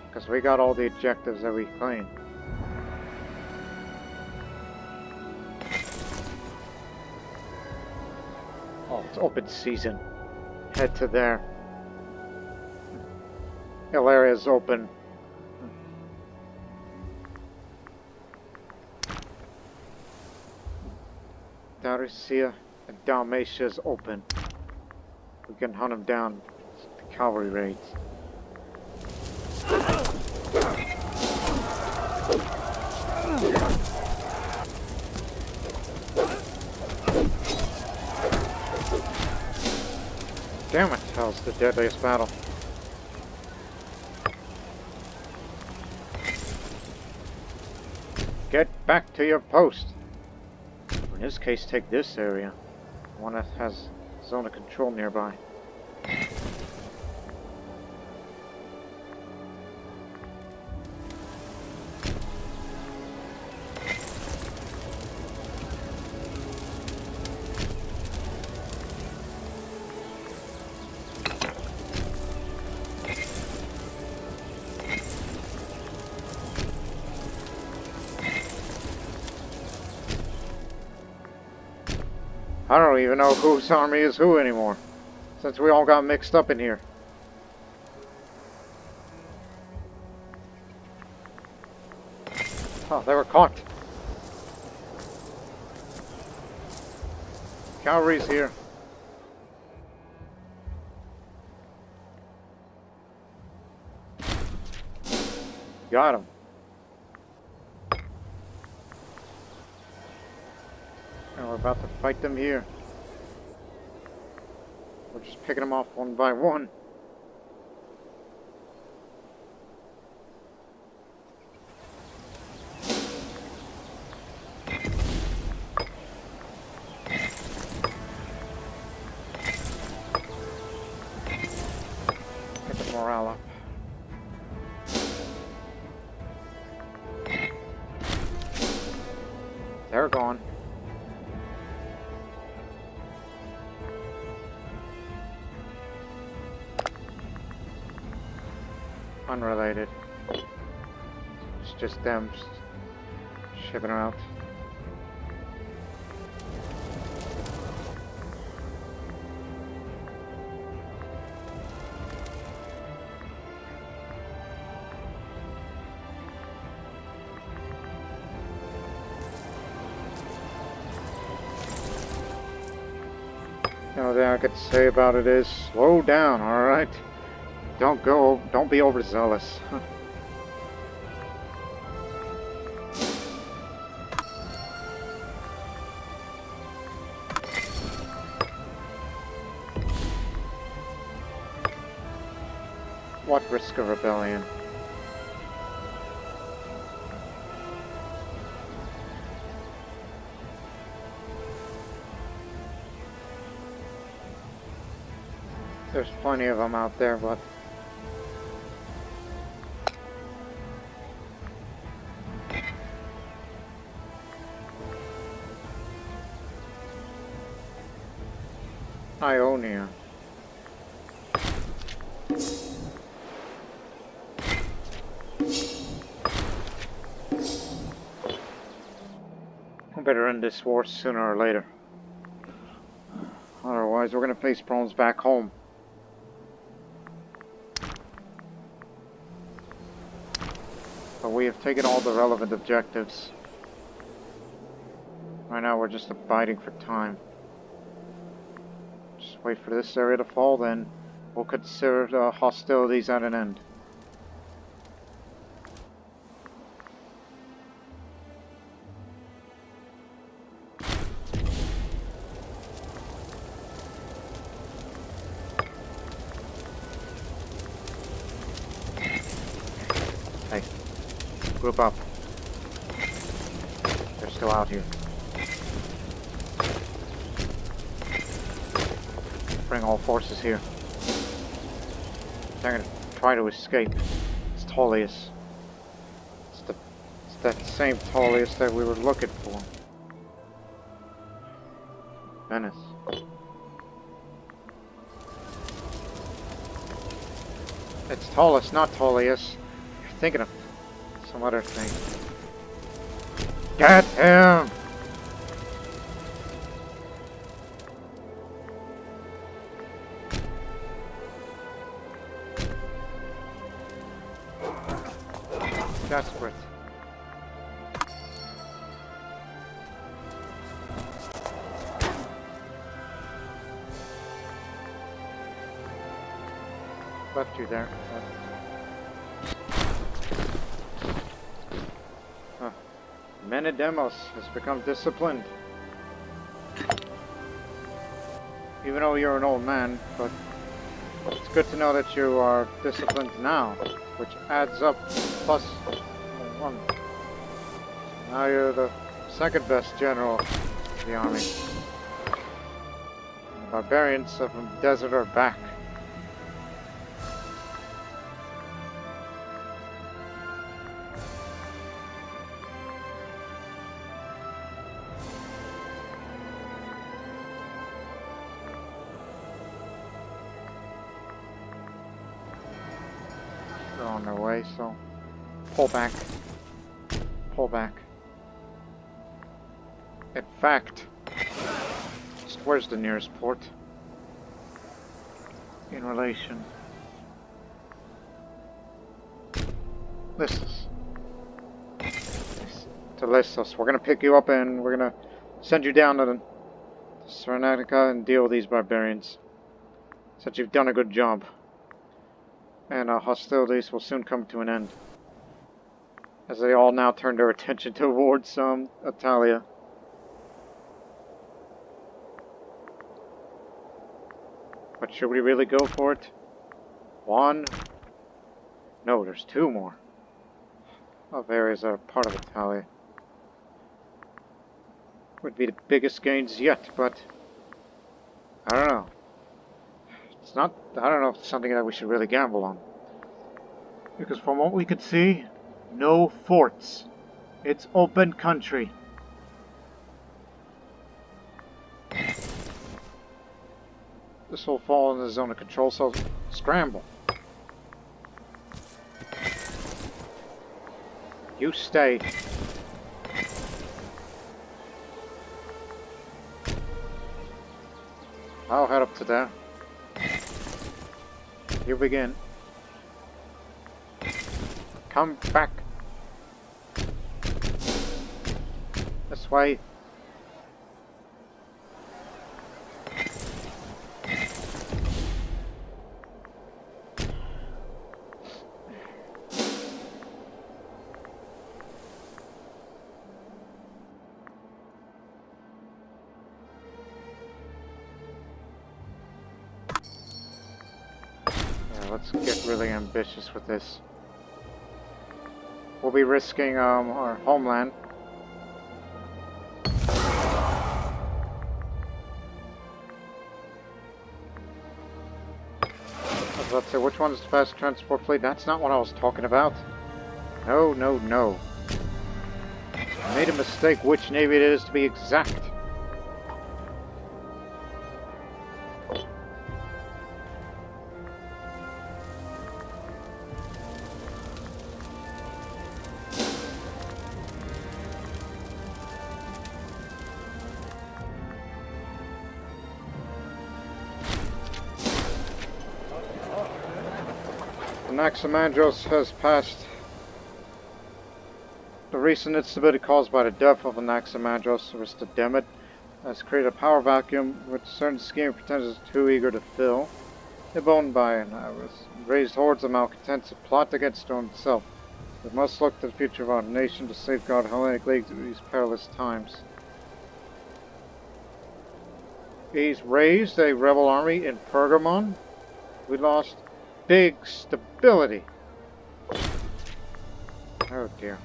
Because we got all the objectives that we claimed. Oh, it's open season. Head to there. Illyria is open. Grizia and Dalmatia is open. We can hunt them down. The cavalry raids. Damn it, hell's the deadliest battle. Get back to your post. In this case, take this area. One that has zone of control nearby. I don't even know whose army is who anymore, since we all got mixed up in here. Oh, they were caught. Cavalry's here. Got him. And we're about to fight them here. We're just picking them off one by one. Get the morale up. They're gone. Unrelated. It's just them shipping her out. The only thing I could say about it is slow down, alright? Don't be overzealous. What risk of rebellion? There's plenty of them out there, but Ionia. We better end this war sooner or later. Otherwise, we're gonna face problems back home. But we have taken all the relevant objectives. Right now, we're just abiding for time. Just wait for this area to fall, then we'll consider the hostilities at an end. Hey, group up. They're still out here. Bring all forces here. They're gonna try to escape. It's Tullius. It's that same Tullius that we were looking for. Venice. It's Tullius, not Tullius. You're thinking of some other thing. Get him! Desperate. Left you there. Menedemos has become disciplined. Even though you're an old man, but it's good to know that you are disciplined now, which adds up plus 1. Now you're the second best general of the army. The barbarians from the desert are back. They're on their way, so pull back. Pull back. In fact, where's the nearest port? In relation. Listos. To Listos. We're gonna pick you up and we're gonna send you down to the Cyrenaica and deal with these barbarians. Since you've done a good job. And hostilities will soon come to an end. As they all now turn their attention towards Italia. But should we really go for it? One. No, there's two more. Of areas that are part of Italia. Would be the biggest gains yet, but I don't know. It's not, I don't know if it's something that we should really gamble on. Because from what we could see, no forts. It's open country. This will fall in the zone of control, so scramble. You stay. I'll head up to there. You begin. Come back. This way. Let's get really ambitious with this. We'll be risking our homeland. I was about to say, which one's the fast transport fleet? That's not what I was talking about. No, no, no. I made a mistake. Which navy it is, to be exact. Anaximandros has passed. The recent instability caused by the death of Anaximandros, Aristodemid, has created a power vacuum which certain scheme pretenders are too eager to fill. Ibon by and Iris raised hordes of malcontents to plot against Rome itself. We must look to the future of our nation to safeguard the Hellenic League through these perilous times. He's raised a rebel army in Pergamon. We lost big stability. Oh dear.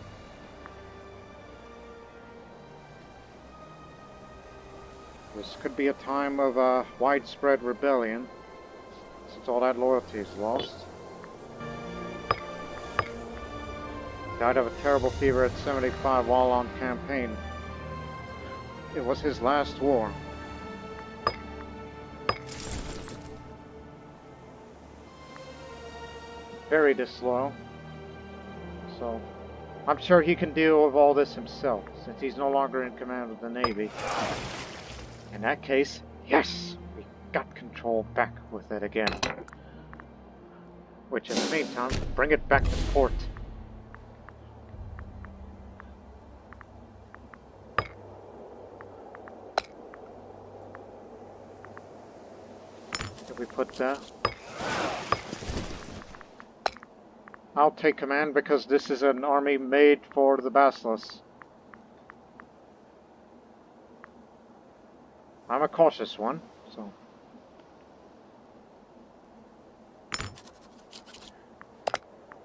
This could be a time of widespread rebellion, since all that loyalty is lost. Died of a terrible fever at 75 while on campaign. It was his last war. Very disloyal. So, I'm sure he can deal with all this himself, since he's no longer in command of the Navy. In that case, yes! We got control back with it again. Which, in the meantime, bring it back to port. Did we put that? I'll take command because this is an army made for the Basileus. I'm a cautious one, so...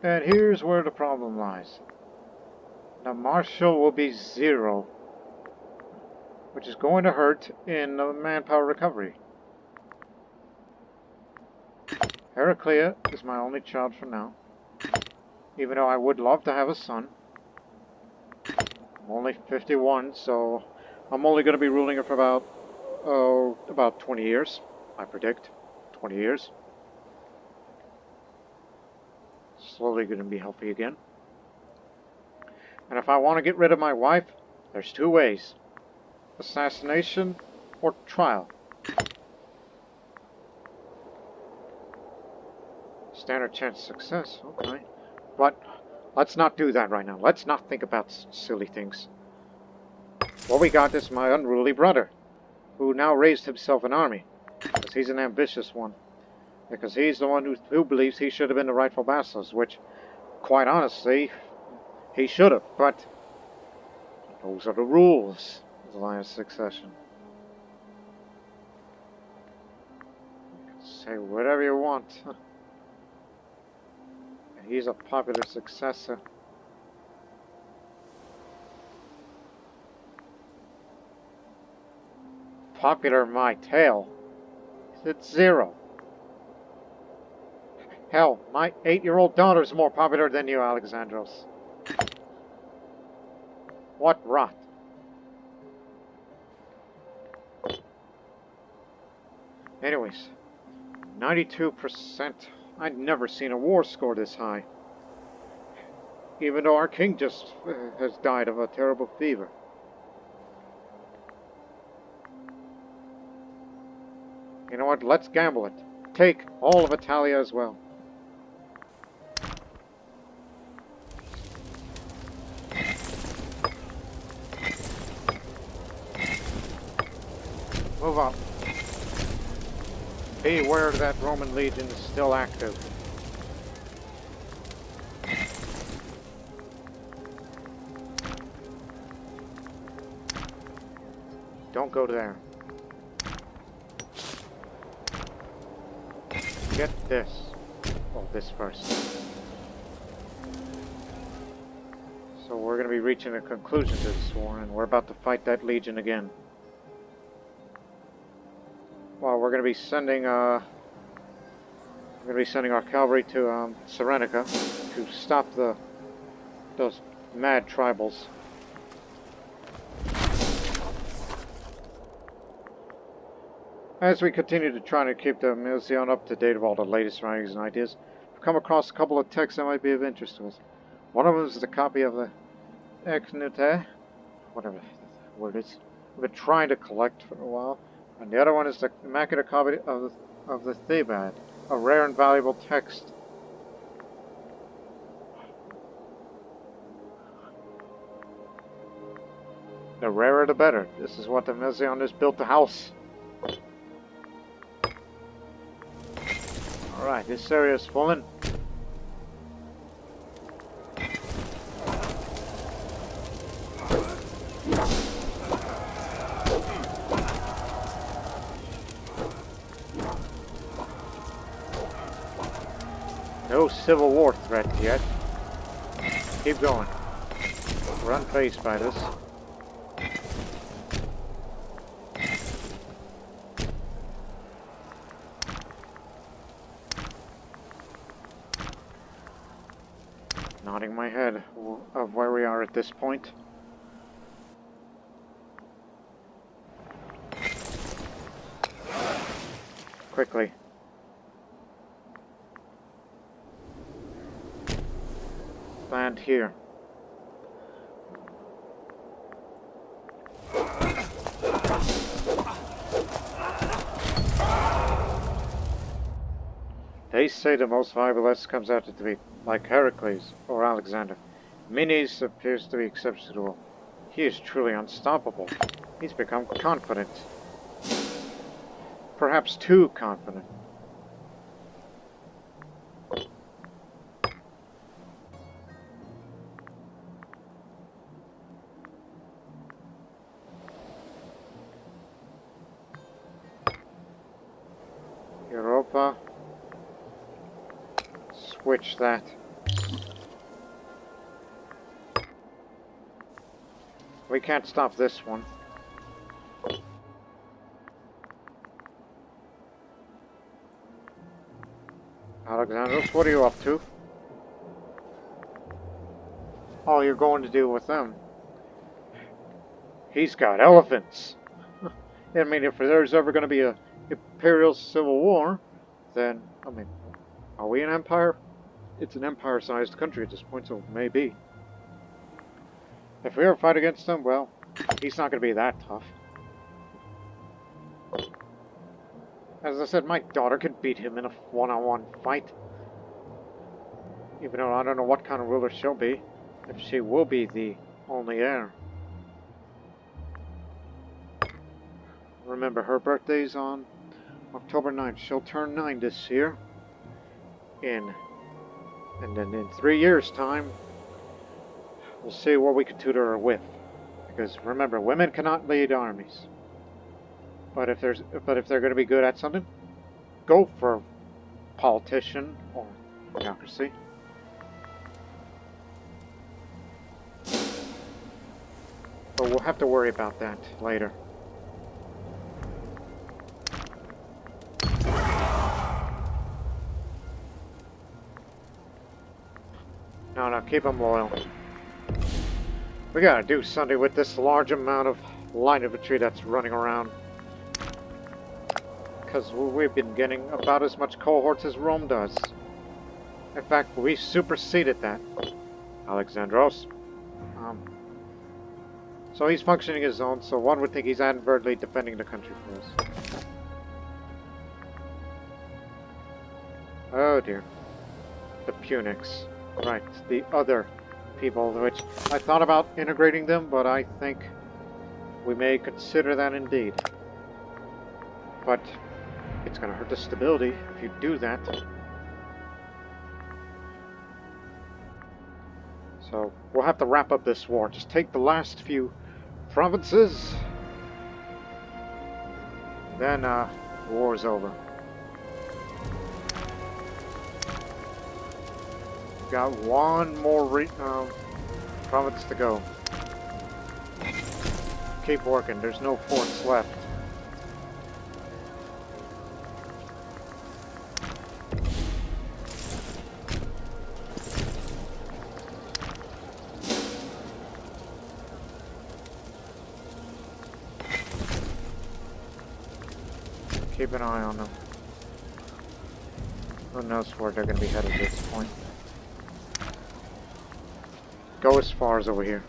And here's where the problem lies. The marshal will be 0, which is going to hurt in the manpower recovery. Heraclea is my only child for now. Even though I would love to have a son. I'm only 51, so I'm only going to be ruling her for about 20 years, I predict. 20 years. Slowly going to be healthy again. And if I want to get rid of my wife, there's 2 ways. Assassination or trial. Standard chance of success, okay. But let's not do that right now. Let's not think about silly things. What we got is my unruly brother, who now raised himself an army, because he's an ambitious one. Because he's the one who believes he should have been the rightful Basileus, which, quite honestly, he should have, but those are the rules of the line of succession. Say whatever you want. He's a popular successor. Popular in my tale? It's 0. Hell, my 8-year-old daughter's more popular than you, Alexandros. What rot. Anyways, 92%. I'd never seen a war score this high. Even though our king just has died of a terrible fever. You know what? Let's gamble it. Take all of Italia as well. Move up. Be aware that Roman legion is still active. Don't go there. Get this. Oh, this first. So we're going to be reaching a conclusion to this war, and we're about to fight that legion again. Well, we're going to be sending our cavalry to Serenica to stop those mad tribals. As we continue to try to keep the museum up to date of all the latest writings and ideas, we've come across a couple of texts that might be of interest to us. One of them is a copy of the Eknute, whatever the word is, we've been trying to collect for a while, and the other one is the Magna copy of the Thebes, a rare and valuable text. The rarer the better. This is what the Messianists built the house. Alright, this area is fallen. No civil war threat yet. Keep going. We're unfazed by this. Nodding my head of where we are at this point. Quickly. Land here. They say the most valuable list comes out to be like Heracles or Alexander. Minis appears to be exceptional. He is truly unstoppable. He's become confident. Perhaps too confident. Europa. Switch that. We can't stop this one. Alexandros, what are you up to? Oh, you're going to deal with them. He's got elephants. I mean, if there's ever going to be a imperial civil war, then, I mean, are we an empire? It's an empire-sized country at this point, so maybe. If we ever fight against him, well, he's not going to be that tough. As I said, my daughter could beat him in a one-on-one fight. Even though I don't know what kind of ruler she'll be, if she will be the only heir. Remember, her birthday's on October 9th. She'll turn 9 this year. And then in 3 years' time, we'll see what we can tutor her with. Because remember, women cannot lead armies. But if they're going to be good at something, go for politician or democracy. But we'll have to worry about that later. No, keep them loyal. We gotta do something with this large amount of line infantry that's running around. Because we've been getting about as much cohorts as Rome does. In fact, we superseded that. Alexandros. So he's functioning his own, so one would think he's advertently defending the country for us. Oh dear. The Punics. Right, the other people, which I thought about integrating them, but I think we may consider that indeed. But it's going to hurt the stability if you do that. So we'll have to wrap up this war. Just take the last few provinces. Then the war's over. Got one more province to go. Keep working. There's no forts left. Keep an eye on them. Who knows where they're going to be headed at this point. Go as far as over here.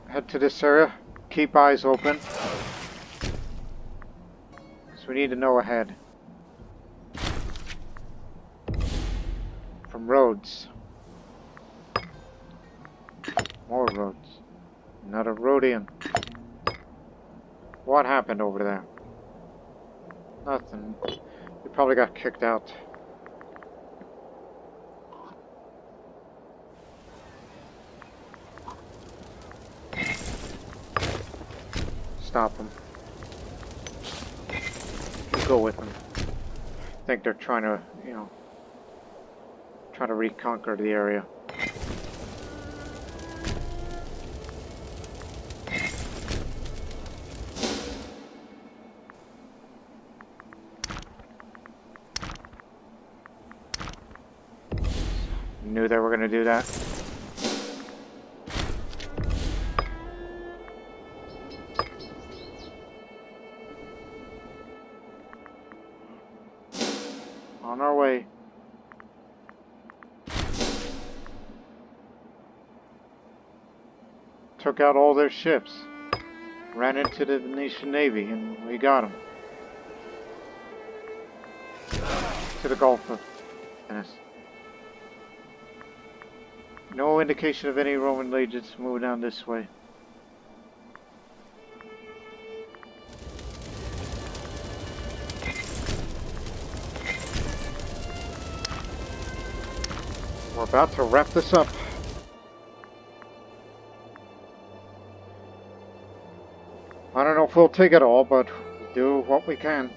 Head to this area. Keep eyes open. So we need to know ahead. From roads. More roads. Another Rhodian. What happened over there? Nothing. We probably got kicked out. Stop them. Go with them. I think they're trying to, trying to reconquer the area. Knew they were going to do that. On our way. Took out all their ships. Ran into the Venetian Navy and we got them. To the Gulf of Venice. No indication of any Roman legions moving down this way. We're about to wrap this up. I don't know if we'll take it all, but we'll do what we can.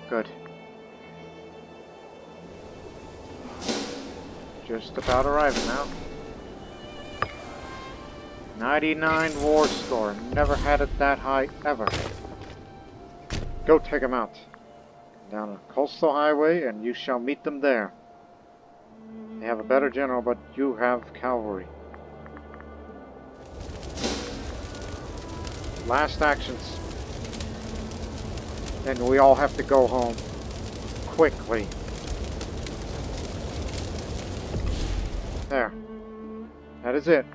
Good. Just about arriving now. 99 war score. Never had it that high ever. Go take them out. Down a coastal highway and you shall meet them there. They have a better general, but you have cavalry. Last actions. And we all have to go home. Quickly. There. That is it.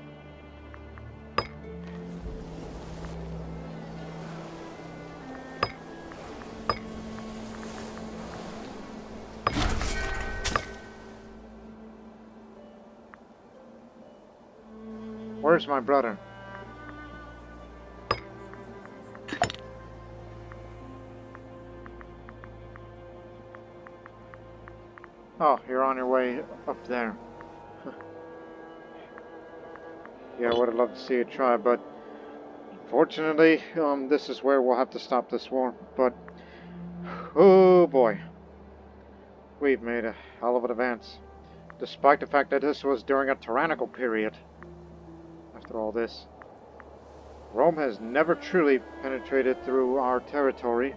Where's my brother? Oh, you're on your way up there. Yeah, I would have loved to see you try, but fortunately, this is where we'll have to stop this war. But, oh boy, we've made a hell of an advance. Despite the fact that this was during a tyrannical period. After all this, Rome has never truly penetrated through our territory,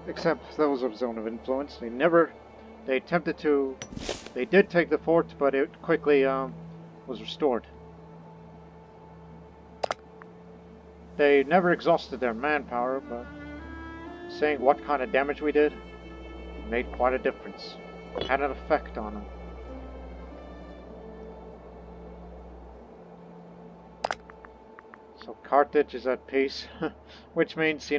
except those of zone of influence. They attempted to, they did take the fort, but it quickly was restored. They never exhausted their manpower, but seeing what kind of damage we did made quite a difference. It had an effect on them. So Carthage is at peace, which means,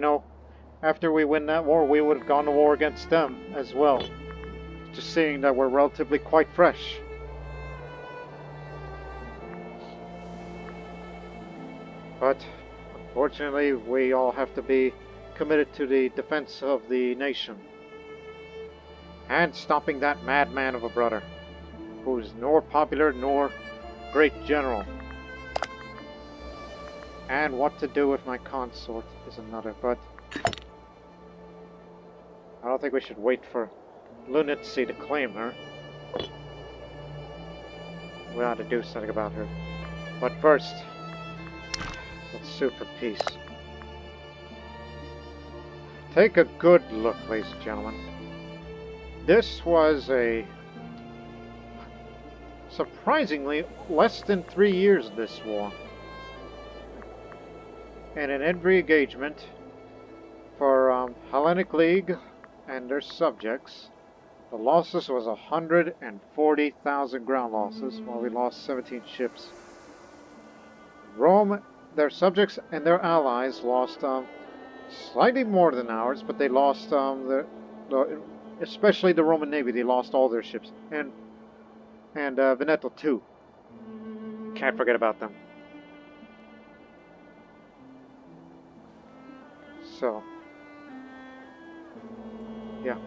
after we win that war, we would have gone to war against them as well. Just seeing that we're relatively quite fresh. But, unfortunately, we all have to be committed to the defense of the nation. And stopping that madman of a brother, who's nor popular nor great general. And what to do with my consort is another, but I don't think we should wait for lunacy to claim her. We ought to do something about her. But first, let's sue for peace. Take a good look, ladies and gentlemen. This was a surprisingly less than 3 years of this war. And in every engagement for Hellenic League and their subjects, the losses was 140,000 ground losses, while we lost 17 ships. Rome, their subjects and their allies lost slightly more than ours, but they lost especially the Roman Navy. They lost all their ships, and Veneto too. Can't forget about them. So, yeah.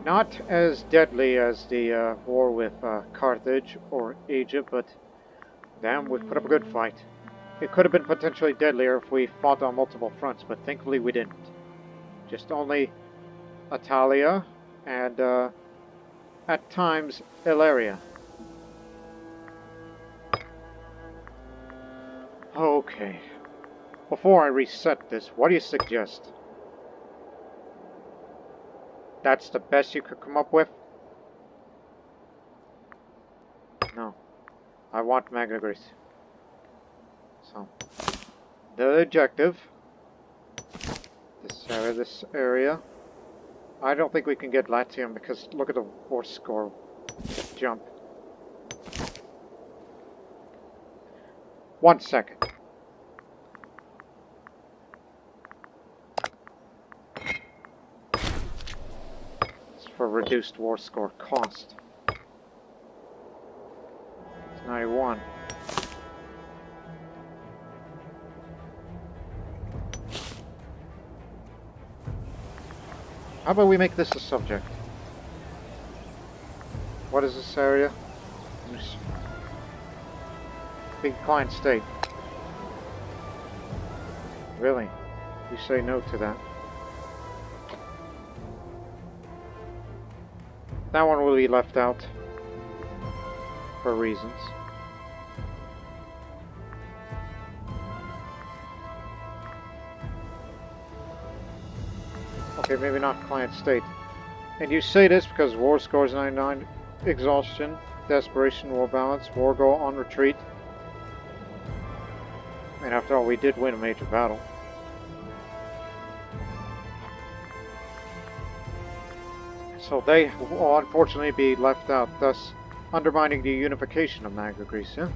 Not as deadly as the war with Carthage or Egypt, but damn, we've put up a good fight. It could have been potentially deadlier if we fought on multiple fronts, but thankfully we didn't. Just only Italia and, at times, Illyria. Okay. Before I reset this, what do you suggest? That's the best you could come up with? No. I want Magna Graecia. So, the objective. This area. I don't think we can get Latium because look at the war score jump. 1 second. It's for reduced war score cost. It's 91. How about we make this a subject? What is this area? Big client state. Really? You say no to that? That one will be left out for reasons. Okay, maybe not client state. And you say this because war scores 99, exhaustion, desperation, war balance, war goal on retreat. And after all, we did win a major battle. So they will unfortunately be left out, thus undermining the unification of Magna Graecia.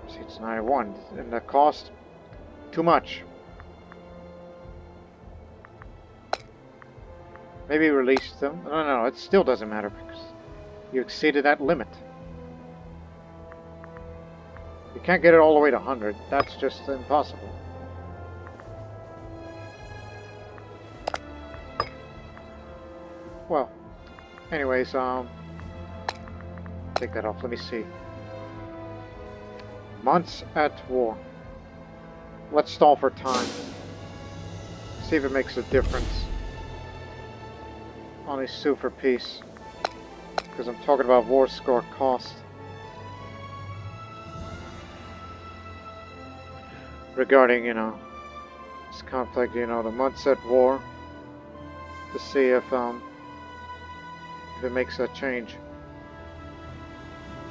See, it's 91, and the cost, too much. Maybe release them. No, it still doesn't matter because you exceeded that limit. You can't get it all the way to 100. That's just impossible. Anyways, take that off. Let me see. Months at war. Let's stall for time. See if it makes a difference. Only sue for peace. Because I'm talking about war score cost. Regarding, you know, this conflict, you know, the months at war. To see if it makes a change.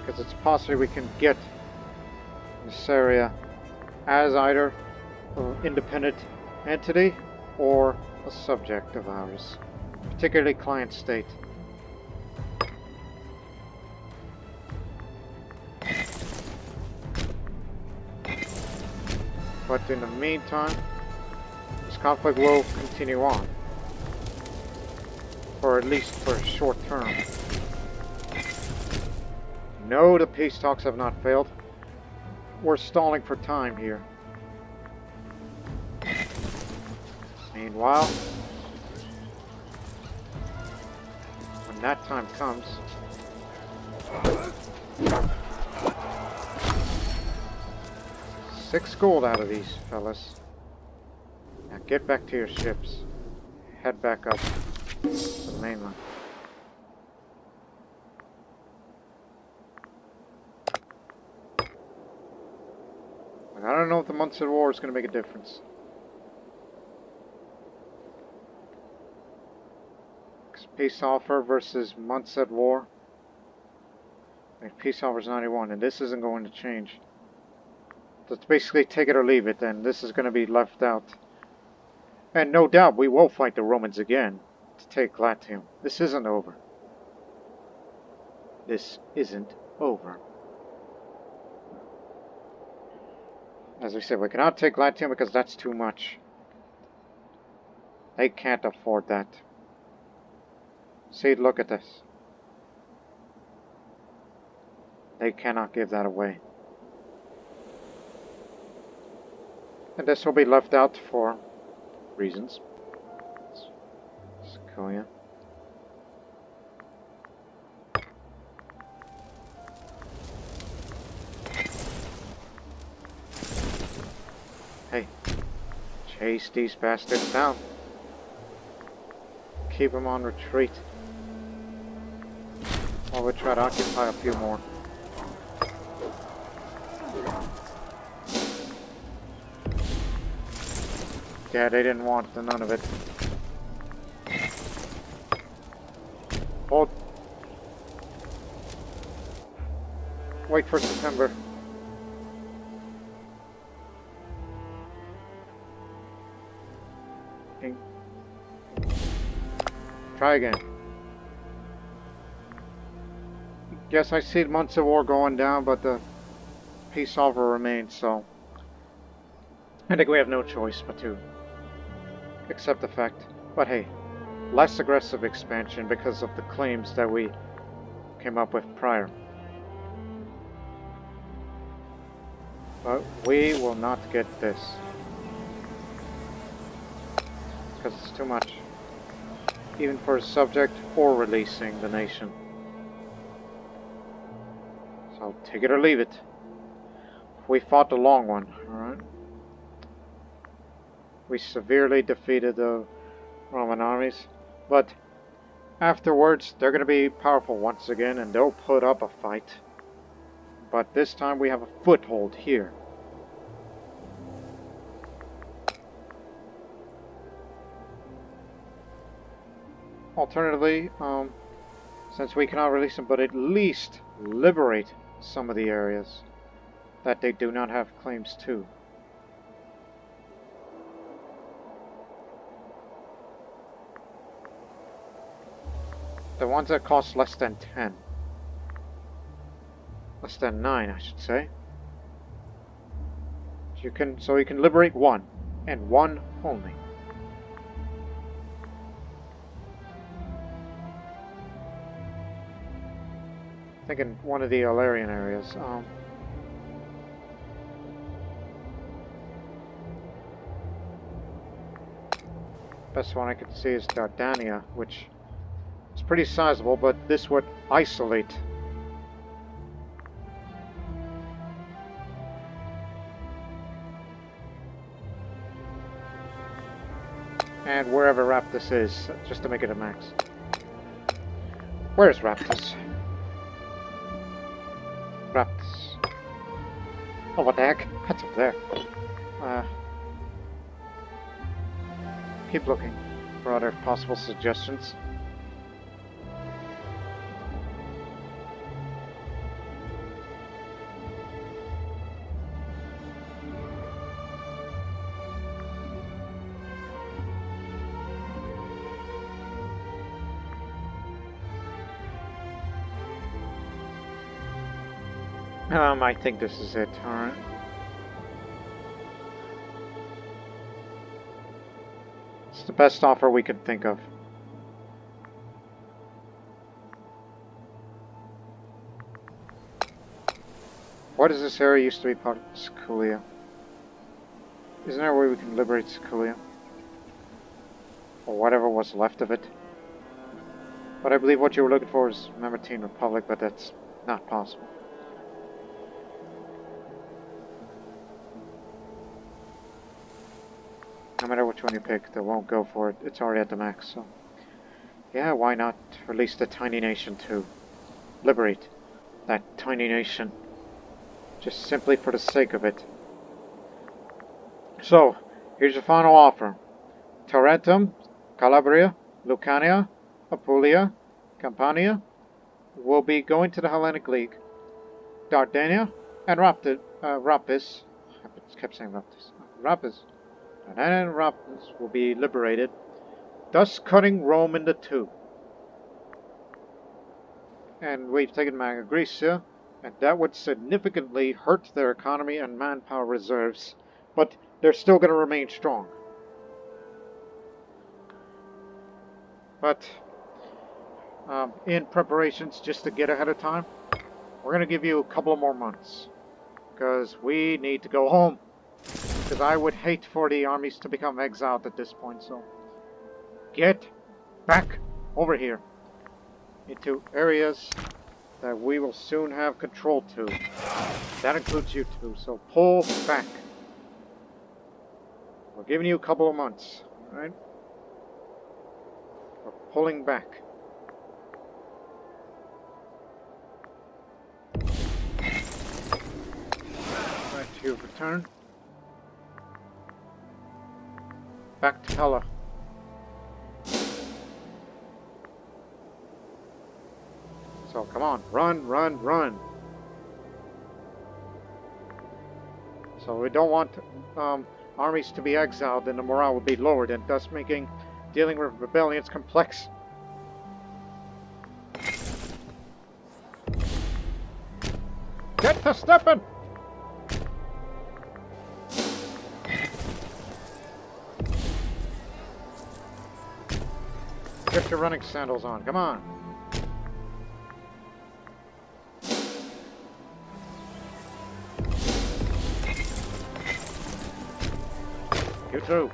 Because it's possible we can get this area as either an independent entity or a subject of ours, particularly client state. But in the meantime, this conflict will continue on, or at least for a short term. No, the peace talks have not failed. We're stalling for time here. Meanwhile, when that time comes, six gold out of these fellas. Now get back to your ships. Head back up to the mainland. I don't know if the months of war is going to make a difference. Peace offer versus months at war. If peace offer is 91, and this isn't going to change. So it's basically take it or leave it, and this is going to be left out. And no doubt we will fight the Romans again to take Latium. This isn't over. This isn't over. As we said, we cannot take Latium because that's too much. They can't afford that. See, look at this. They cannot give that away. And this will be left out for reasons. Let's go in. Hey, chase these bastards down. Keep them on retreat. While we try to occupy a few more. Yeah, they didn't want none of it. Hold. Wait for September. Try again. Yes, I see months of war going down, but the peace offer remains, so I think we have no choice but to accept the fact. But hey, less aggressive expansion because of the claims that we came up with prior. But we will not get this. Because it's too much. Even for a subject or releasing the nation. So take it or leave it. We fought the long one, alright? We severely defeated the Roman armies, but afterwards they're going to be powerful once again and they'll put up a fight. But this time we have a foothold here. Alternatively, since we cannot release them, but at least liberate some of the areas that they do not have claims to. The ones that cost less than 10. Less than 9, I should say. So you can liberate one, and one only. I think in one of the Illyrian areas. Best one I could see is Dardania, which is pretty sizable, but this would isolate. And wherever Raptus is, just to make it a max. Where's Raptus? Raptus. Oh, what the heck? That's up there. Keep looking for other possible suggestions. I think this is it, alright. It's the best offer we could think of. Why does this area used to be part of Sicilia? Isn't there a way we can liberate Sicilia? Or whatever was left of it? But I believe what you were looking for is Mamertine Republic, but that's not possible. No matter which one you pick, they won't go for it. It's already at the max, so... yeah, why not release the tiny nation to liberate that tiny nation? Just simply for the sake of it. So, here's your final offer. Tarentum, Calabria, Lucania, Apulia, Campania will be going to the Hellenic League. Dardania and Rapis, I kept saying Raptis. Rapis. Dardania and Rapis will be liberated, thus cutting Rome into two. And we've taken Magna Graecia, and that would significantly hurt their economy and manpower reserves, but they're still going to remain strong. But in preparations, just to get ahead of time, we're going to give you a couple of more months, because we need to go home. Because I would hate for the armies to become exiled at this point, so get back over here into areas that we will soon have control to. That includes you too, so pull back. We're giving you a couple of months, alright? We're pulling back. Right, you've returned. Back to Pella. So come on, run, run, run. So we don't want armies to be exiled, and the morale will be lowered, and thus making dealing with rebellions complex. Get to stepping! Get your running sandals on, come on. You too.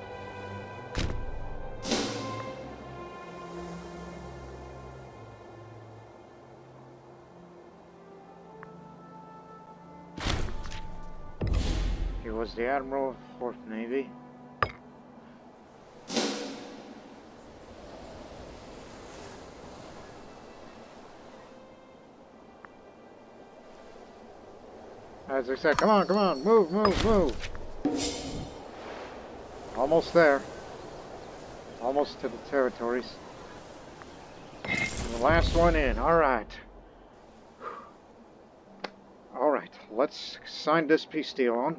He was the Admiral of the 4th Navy. As I said, come on, move, move, move. Almost there. Almost to the territories. And the last one in. Alright. Alright, let's sign this peace deal on.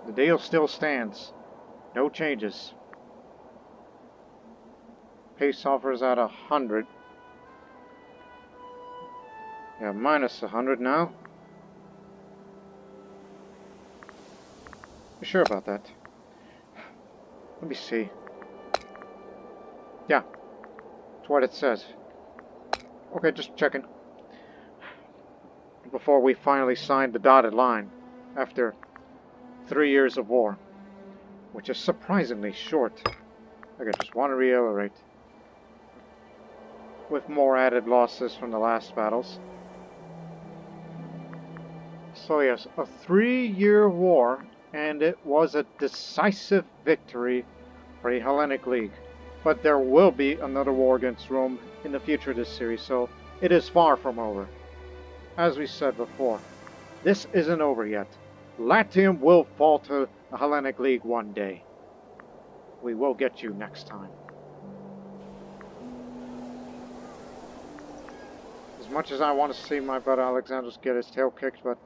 The deal still stands. No changes. Peace offers at 100. Yeah, minus 100 now. You sure about that? Let me see. Yeah, that's what it says. Okay, just checking. Before we finally signed the dotted line, after 3 years of war, which is surprisingly short. Okay, just want to reiterate. With more added losses from the last battles. So yes, a 3-year war, and it was a decisive victory for the Hellenic League. But there will be another war against Rome in the future of this series, so it is far from over. As we said before, this isn't over yet. Latium will fall to the Hellenic League one day. We will get you next time. As much as I want to see my brother Alexandros get his tail kicked, but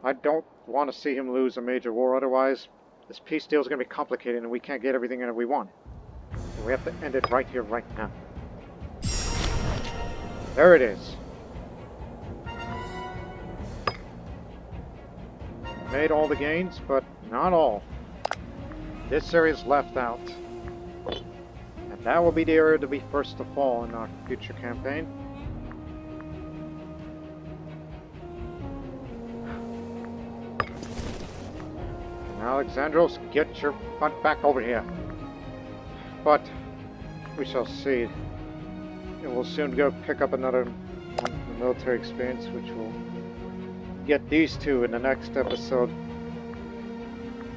I don't want to see him lose a major war, otherwise this peace deal is going to be complicated and we can't get everything that we want. So we have to end it right here, right now. There it is. Made all the gains, but not all. This area is left out. And that will be the area to be first to fall in our future campaign. Alexandros, get your butt back over here. But we shall see. And we'll soon go pick up another military experience, which will get these two in the next episode.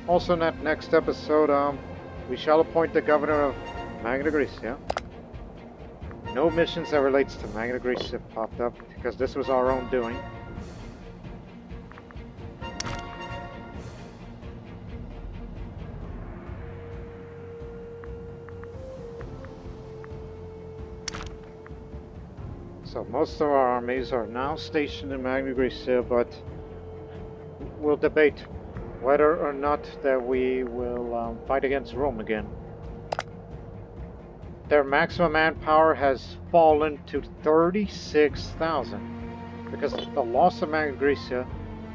Also in that next episode, we shall appoint the governor of Magna Graecia. No missions that relates to Magna Graecia popped up, because this was our own doing. So most of our armies are now stationed in Magna Graecia, but we'll debate whether or not that we will fight against Rome again. Their maximum manpower has fallen to 36,000 because the loss of Magna Graecia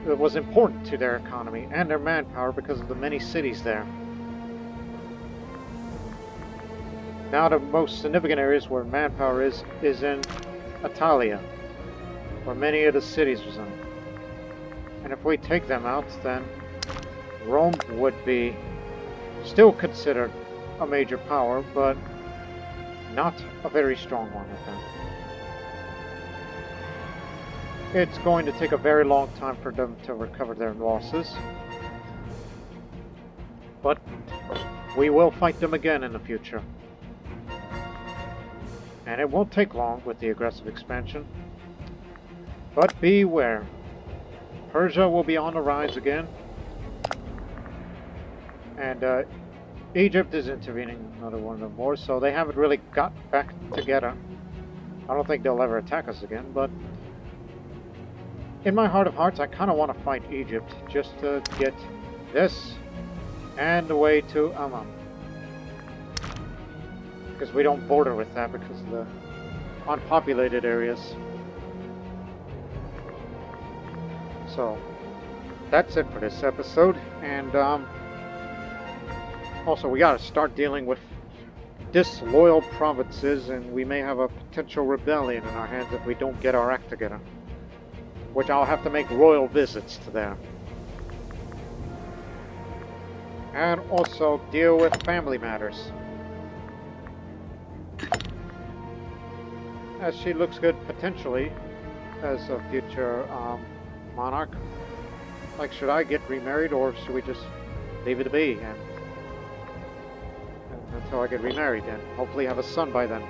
was important to their economy and their manpower because of the many cities there. Now the most significant areas where manpower is in Italia, where many of the cities was in. And if we take them out, then Rome would be still considered a major power, but not a very strong one at that. It's going to take a very long time for them to recover their losses. But we will fight them again in the future. And it won't take long with the aggressive expansion. But beware. Persia will be on the rise again. And Egypt is intervening in another one of the wars, so they haven't really got back together. I don't think they'll ever attack us again, but in my heart of hearts, I kind of want to fight Egypt just to get this and the way to Amman. Because we don't border with that because of the unpopulated areas. So that's it for this episode, and also we gotta start dealing with disloyal provinces, and we may have a potential rebellion in our hands if we don't get our act together, which I'll have to make royal visits to there. And also deal with family matters. As she looks good potentially as a future monarch. Like, should I get remarried or should we just leave it to be and until I get remarried and hopefully have a son by then,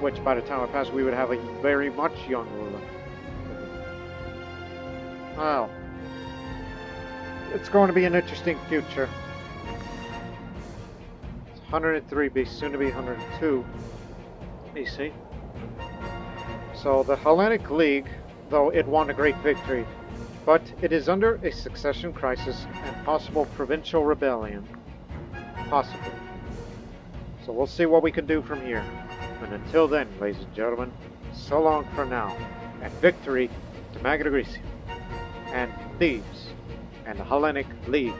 which by the time I pass we would have a very much young ruler. Well, it's going to be an interesting future. It's 103 BC, soon to be 102 BC. So the Hellenic League, though it won a great victory, but it is under a succession crisis and possible provincial rebellion. Possibly. So we'll see what we can do from here. And until then, ladies and gentlemen, so long for now, and victory to Magna Graecia, and Thebes, and the Hellenic League.